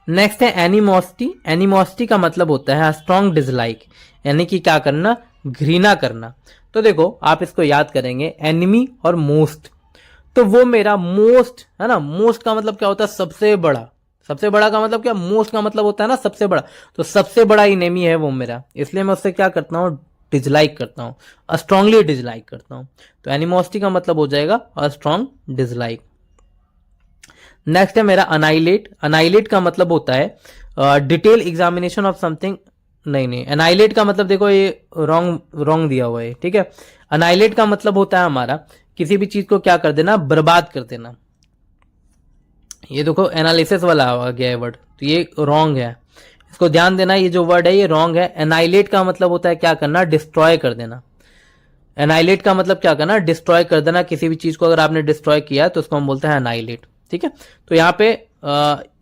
Next है एनिमोसिटी। एनिमोसिटी का मतलब होता है स्ट्रॉन्ग डिसलाइक, यानी कि क्या करना, घृणा करना। तो देखो आप इसको याद करेंगे, एनिमी और मोस्ट। तो वो मेरा मोस्ट है ना, मोस्ट का मतलब क्या होता है, सबसे बड़ा। सबसे बड़ा का मतलब क्या, मोस्ट का मतलब होता है ना सबसे बड़ा। तो सबसे बड़ा इनेमी है वो मेरा, इसलिए मैं उससे क्या करता हूँ, डिसलाइक करता हूँ, स्ट्रांगली डिसलाइक करता हूँ। तो एनिमोसिटी का मतलब हो जाएगा स्ट्रॉन्ग डिसलाइक। नेक्स्ट है मेरा अनाइलेट। अनाइलेट का मतलब होता है डिटेल एग्जामिनेशन ऑफ समथिंग। नहीं, अनाइलेट का मतलब देखो ये रॉन्ग दिया हुआ है, ठीक है। अनाइलेट का मतलब होता है हमारा किसी भी चीज को क्या कर देना, बर्बाद कर देना। ये देखो एनालिसिस वाला आ गया है वर्ड, तो ये रॉन्ग है, इसको ध्यान देना। ये जो वर्ड है ये रॉन्ग है। एनाइलेट का मतलब होता है क्या करना, डिस्ट्रॉय कर देना। एनाइलेट का मतलब क्या करना, डिस्ट्रॉय कर देना। किसी भी चीज को अगर आपने डिस्ट्रॉय किया तो उसको हम बोलते हैं एनाइलेट, ठीक है। तो यहाँ पे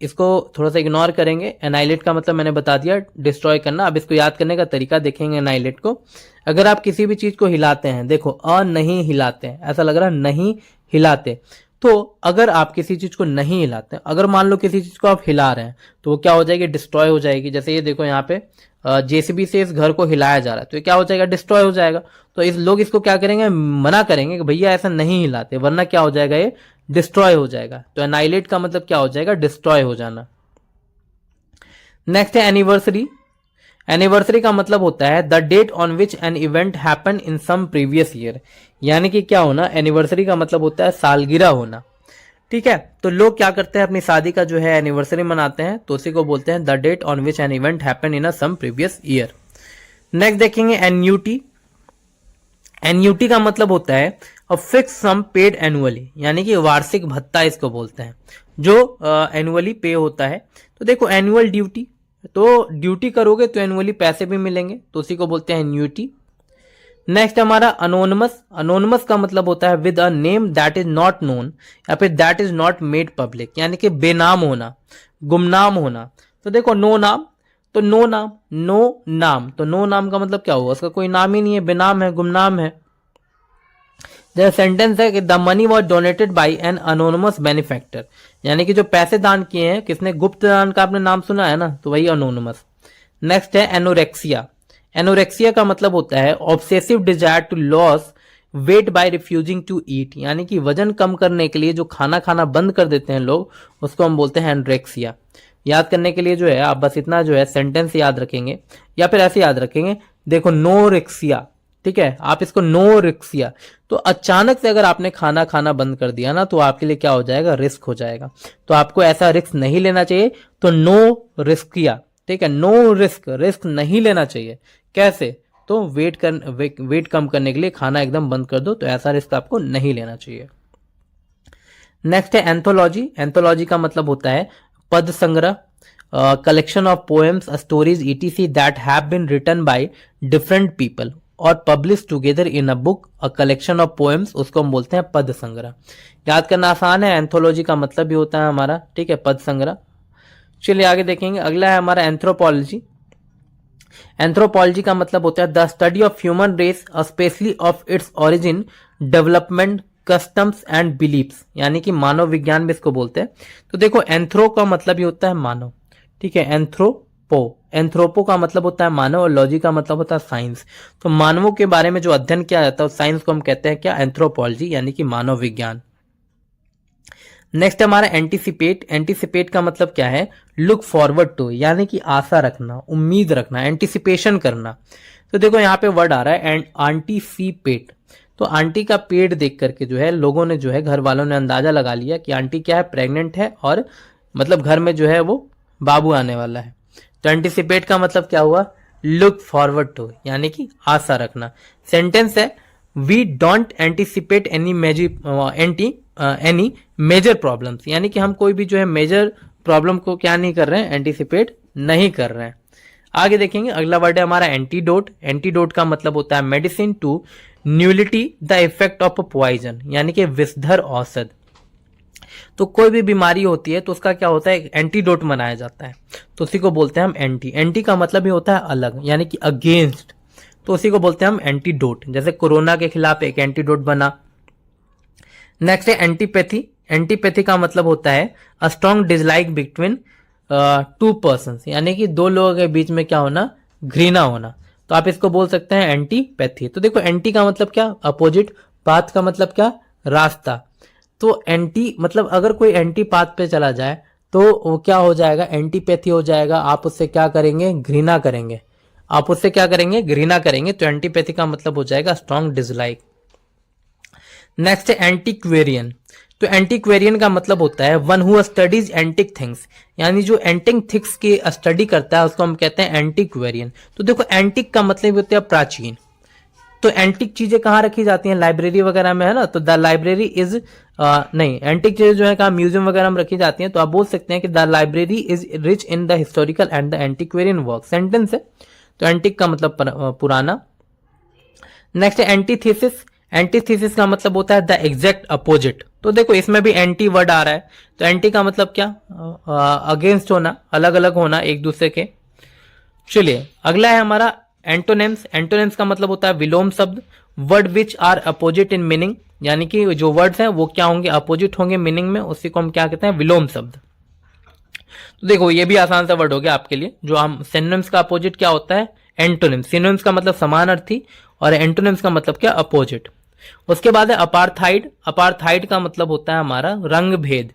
इसको थोड़ा सा इग्नोर करेंगे। एनाइलेट का मतलब मैंने बता दिया, डिस्ट्रॉय करना। अब इसको याद करने का तरीका देखेंगे एनाइलेट को। अगर आप किसी भी चीज को हिलाते हैं, देखो नहीं हिलाते हैं, ऐसा लग रहा है नहीं हिलाते। तो अगर आप किसी चीज को नहीं हिलाते, अगर मान लो किसी चीज को आप हिला रहे हैं, तो वो क्या हो जाएगी, डिस्ट्रॉय हो जाएगी। जैसे ये देखो यहाँ पे जेसीबी से इस घर को हिलाया जा रहा है, तो ये क्या हो जाएगा, डिस्ट्रॉय हो जाएगा। तो इस लोग इसको क्या करेंगे, मना करेंगे कि भैया ऐसा नहीं हिलाते, वरना क्या हो जाएगा, ये डिस्ट्रॉय हो जाएगा। तो एनाइलेट का मतलब क्या हो जाएगा, डिस्ट्रॉय हो जाना। नेक्स्ट है एनिवर्सरी। एनिवर्सरी का मतलब होता है the date on which an event happen in some previous year, यानी कि क्या होना, एनिवर्सरी का मतलब होता है सालगिरह होना, ठीक है। तो लोग क्या करते हैं, अपनी शादी का जो है एनिवर्सरी मनाते हैं, तो उसी को बोलते हैं the date on which an event happen in a some previous year. Next देखेंगे एन्यूटी। एन्यूटी का मतलब होता है a fix sum paid annually, यानी कि वार्षिक भत्ता इसको बोलते हैं, जो एनुअली पे होता है। तो देखो एनुअल ड्यूटी, तो ड्यूटी करोगे तो एनुअली पैसे भी मिलेंगे, तो उसी को बोलते हैं एन्यूटी। नेक्स्ट हमारा अनोनमस। अनोनमस का मतलब होता है with a name that is not known या फिर that is not made public, यानी कि बेनाम होना, गुमनाम होना। तो देखो नो नाम, तो नो नाम, नो नाम, तो नो नाम का मतलब क्या हुआ, उसका कोई नाम ही नहीं है, बेनाम है, गुमनाम है। जैसे सेंटेंस है कि the money was donated by an anonymous benefactor, यानी कि जो पैसे दान किए हैं किसने, गुप्त दान का आपने नाम सुना है ना, तो वही अनोनमस। नेक्स्ट है एनोरेक्सिया। एनोरेक्सिया का मतलब होता है obsessive desire to loss weight by refusing to eat, यानी कि वजन कम करने के लिए जो खाना खाना बंद कर देते हैं लोग, उसको हम बोलते हैं एनोरेक्सिया। याद करने के लिए जो है आप बस इतना जो है सेंटेंस याद रखेंगे या फिर ऐसे याद रखेंगे, देखो नोरेक्सिया, ठीक है, आप इसको नोरेक्सिया। तो अचानक से अगर आपने खाना खाना बंद कर दिया ना, तो आपके लिए क्या हो जाएगा, रिस्क हो जाएगा। तो आपको ऐसा रिस्क नहीं लेना चाहिए, तो नो रिस्किया, ठीक है, नो रिस्क, रिस्क नहीं लेना चाहिए। कैसे, तो वेट कम करने के लिए खाना एकदम बंद कर दो, तो ऐसा रिस्क आपको नहीं लेना चाहिए। नेक्स्ट है एंथोलॉजी। एंथोलॉजी का मतलब होता है पद संग्रह, collection of poems, stories etc that have been written by different people और publish together in a book, a collection of poems, उसको हम बोलते हैं पद संग्रह। याद करना आसान है, एंथोलॉजी का मतलब भी होता है हमारा, ठीक है, पद संग्रह। चलिए आगे देखेंगे, अगला है हमारा एंथ्रोपोलॉजी। एंथ्रोपोलॉजी का मतलब होता है the study of human race, especially of its origin, development, customs and beliefs, यानी कि मानव विज्ञान भी इसको बोलते हैं। तो देखो एंथ्रो का मतलब ही होता है मानव, ठीक है, एंथ्रोपो, एंथ्रोपो का मतलब होता है मानव और लॉजी का मतलब होता है साइंस। तो मानवों के बारे में जो अध्ययन किया जाता है उस साइंस को हम कहते हैं क्या, एंथ्रोपोलॉजी, यानी कि मानव विज्ञान। नेक्स्ट हमारा एंटीसिपेट। एंटीसिपेट का मतलब क्या है, लुक फॉरवर्ड टू, यानी कि आशा रखना, उम्मीद रखना, एंटीसिपेशन करना। तो देखो यहाँ पे वर्ड आ रहा है आंटीसिपेट। तो आंटी का पेड़ देख करके जो है लोगों ने जो है, घर वालों ने अंदाजा लगा लिया कि आंटी क्या है, प्रेग्नेंट है और मतलब घर में जो है वो बाबू आने वाला है। तो एंटीसिपेट का मतलब क्या हुआ, लुक फॉरवर्ड टू, यानी कि आशा रखना। सेंटेंस है we don't anticipate any major problems, यानी कि हम कोई भी जो है मेजर प्रॉब्लम को क्या नहीं कर रहे हैं, एंटीसिपेट नहीं कर रहे हैं। आगे देखेंगे, अगला वर्ड है हमारा एंटीडोट। एंटीडोट का मतलब होता है medicine to nullity the effect of poison, यानी कि विषधर औषध। तो कोई भी बीमारी होती है तो उसका क्या होता है, एंटीडोट बनाया जाता है, तो उसी को बोलते हैं हम एंटी। एंटी का मतलब ही होता है अलग, यानी कि अगेंस्ट, तो उसी को बोलते हैं हम एंटीडोट। जैसे कोरोना के खिलाफ एक एंटीडोट बना। नेक्स्ट है एंटीपैथी। एंटीपैथी का मतलब होता है a strong dislike between two persons, यानी कि दो लोगों के बीच में क्या होना, घृणा होना। तो आप इसको बोल सकते हैं एंटीपैथी। तो देखो एंटी का मतलब क्या, अपोजिट, पाथ का मतलब क्या, रास्ता। तो एंटी मतलब अगर कोई एंटी पाथ पे चला जाए तो वो क्या हो जाएगा, एंटीपैथी हो जाएगा। आप उससे क्या करेंगे, घृणा करेंगे, आप उससे क्या करेंगे, घृणा करेंगे। तो एंटीपैथी का मतलब हो जाएगा स्ट्रॉन्ग डिसलाइक। नेक्स्ट है एंटीक्वेरियन। तो एंटीक्वेरियन का मतलब होता है one who studies antique things, यानी जो एंटिक थिंग्स की स्टडी करता है उसको हम कहते हैं एंटीक्वेरियन। तो देखो एंटिक का मतलब होता है प्राचीन। तो एंटिक चीजें कहाँ रखी जाती हैं, लाइब्रेरी वगैरह में है ना। तो द लाइब्रेरी इज नहीं, एंटिक चीजें जो है कहाँ, म्यूजियम वगैरह में रखी जाती हैं। तो आप बोल सकते हैं कि the library is rich in the historical and the एंटीक्वेरियन work. Sentence है, तो एंटिक का मतलब पुराना। नेक्स्ट है एंटीथेसिस। एंटीथेसिस का मतलब होता है द एग्जैक्ट अपोजिट। तो देखो इसमें भी एंटी वर्ड आ रहा है। तो एंटी का मतलब क्या, अगेंस्ट होना, अलग अलग होना एक दूसरे के। चलिए अगला है हमारा एंटोनिम्स। एंटोनिम्स का मतलब होता है विलोम शब्द, word which are opposite in meaning, यानी कि जो वर्ड्स हैं वो क्या होंगे, अपोजिट होंगे मीनिंग में, उसी को हम क्या कहते हैं, विलोम शब्द। तो देखो ये भी आसान सा वर्ड हो गया आपके लिए। जो हम सिनोनिम्स का अपोजिट क्या होता है, एंटोनिम्स। सिनोनिम्स का मतलब समानार्थी और एंटोनिम्स का मतलब क्या, अपोजिट। उसके बाद है अपार्थाइड। अपार्थाइड का मतलब होता है हमारा रंग भेद।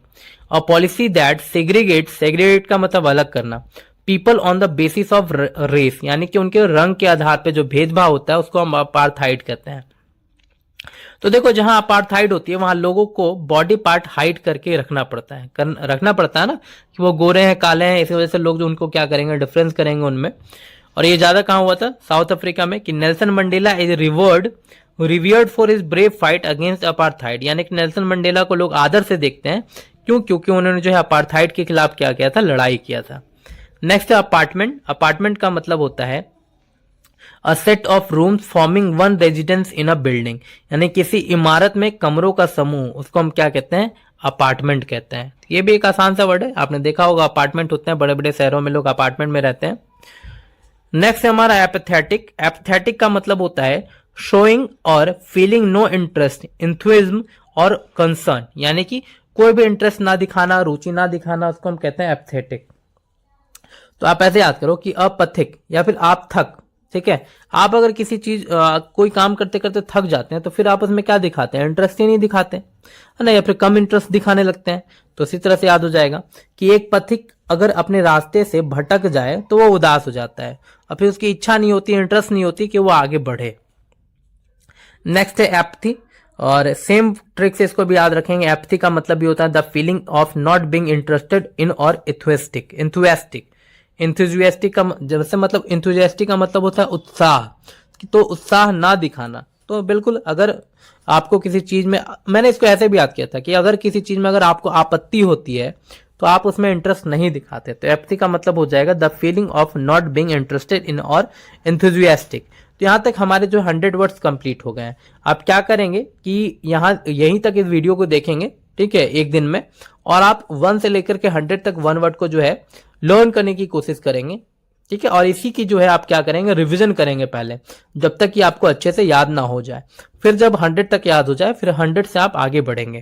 A policy that segregate, segregate का मतलब अलग करना, people on the basis of race, यानी कि उनके रंग के आधार पे जो भेदभाव होता है उसको हम अपार्थाइड कहते हैं। तो देखो जहां अपार्थाइड होती है वहां लोगों को बॉडी पार्ट हाइड करके रखना पड़ता है, रखना पड़ता है ना, कि वो गोरे हैं काले हैं, इसी वजह से लोग जो उनको क्या करेंगे, डिफरेंस करेंगे उनमें। और ये ज्यादा कहां हुआ था, साउथ अफ्रीका में, कि Nelson Mandela is revered for his brave fight against apartheid, यानी कि नेल्सन मंडेला को लोग आदर से देखते हैं, क्यों, क्योंकि उन्होंने जो है अपार्थाइड के खिलाफ क्या किया था, लड़ाई किया था। नेक्स्ट है अपार्टमेंट। अपार्टमेंट का मतलब होता है a set of rooms forming one residence in a building, यानी किसी इमारत में कमरों का समूह, उसको हम क्या कहते हैं? अपार्टमेंट कहते हैं। ये भी एक आसान सा वर्ड है, आपने देखा होगा अपार्टमेंट होते हैं, बड़े बड़े शहरों में लोग अपार्टमेंट में रहते हैं। नेक्स्ट है हमारा एपथेटिक। एपथेटिक का मतलब होता है शोइंग और फीलिंग नो इंटरेस्ट, इंथुइज्म और कंसर्न, यानी कि कोई भी इंटरेस्ट ना दिखाना, रुचि ना दिखाना, उसको हम कहते हैं एपथेटिक। तो आप ऐसे याद करो कि अपथिक या फिर आप थक, ठीक है। आप अगर किसी चीज कोई काम करते करते थक जाते हैं तो फिर आप उसमें क्या दिखाते हैं? इंटरेस्ट ही नहीं दिखाते, है ना, या फिर कम इंटरेस्ट दिखाने लगते हैं। तो इसी तरह से याद हो जाएगा कि एक पथिक अगर अपने रास्ते से भटक जाए तो वो उदास हो जाता है और फिर उसकी इच्छा नहीं होती, इंटरेस्ट नहीं होती कि वो आगे बढ़े। नेक्स्ट है एप्थी, और सेम ट्रिक से इसको भी याद रखेंगे। एप्थी का मतलब भी होता है the feeling of not being interested in और इंथुएस्टिक। इंथुजियास्टिक का जैसे मतलब इंथुजियास्टिक का मतलब होता है उत्साह, तो उत्साह ना दिखाना। तो बिल्कुल अगर आपको किसी चीज में, मैंने इसको ऐसे भी याद किया था कि अगर किसी चीज में अगर आपको आपत्ति होती है तो आप उसमें इंटरेस्ट नहीं दिखाते। तो एप्थी का मतलब हो जाएगा the feeling of not being interested in और इंथुजियास्टिक। तो यहां तक हमारे जो 100 वर्ड्स कंप्लीट हो गए हैं। आप क्या करेंगे कि यहां यहीं तक इस वीडियो को देखेंगे, ठीक है, एक दिन में, और आप 1 से लेकर के 100 तक 1 वर्ड को जो है लर्न करने की कोशिश करेंगे, ठीक है। और इसी की जो है आप क्या करेंगे? रिवीजन करेंगे पहले, जब तक कि आपको अच्छे से याद ना हो जाए। फिर जब 100 तक याद हो जाए फिर 100 से आप आगे बढ़ेंगे।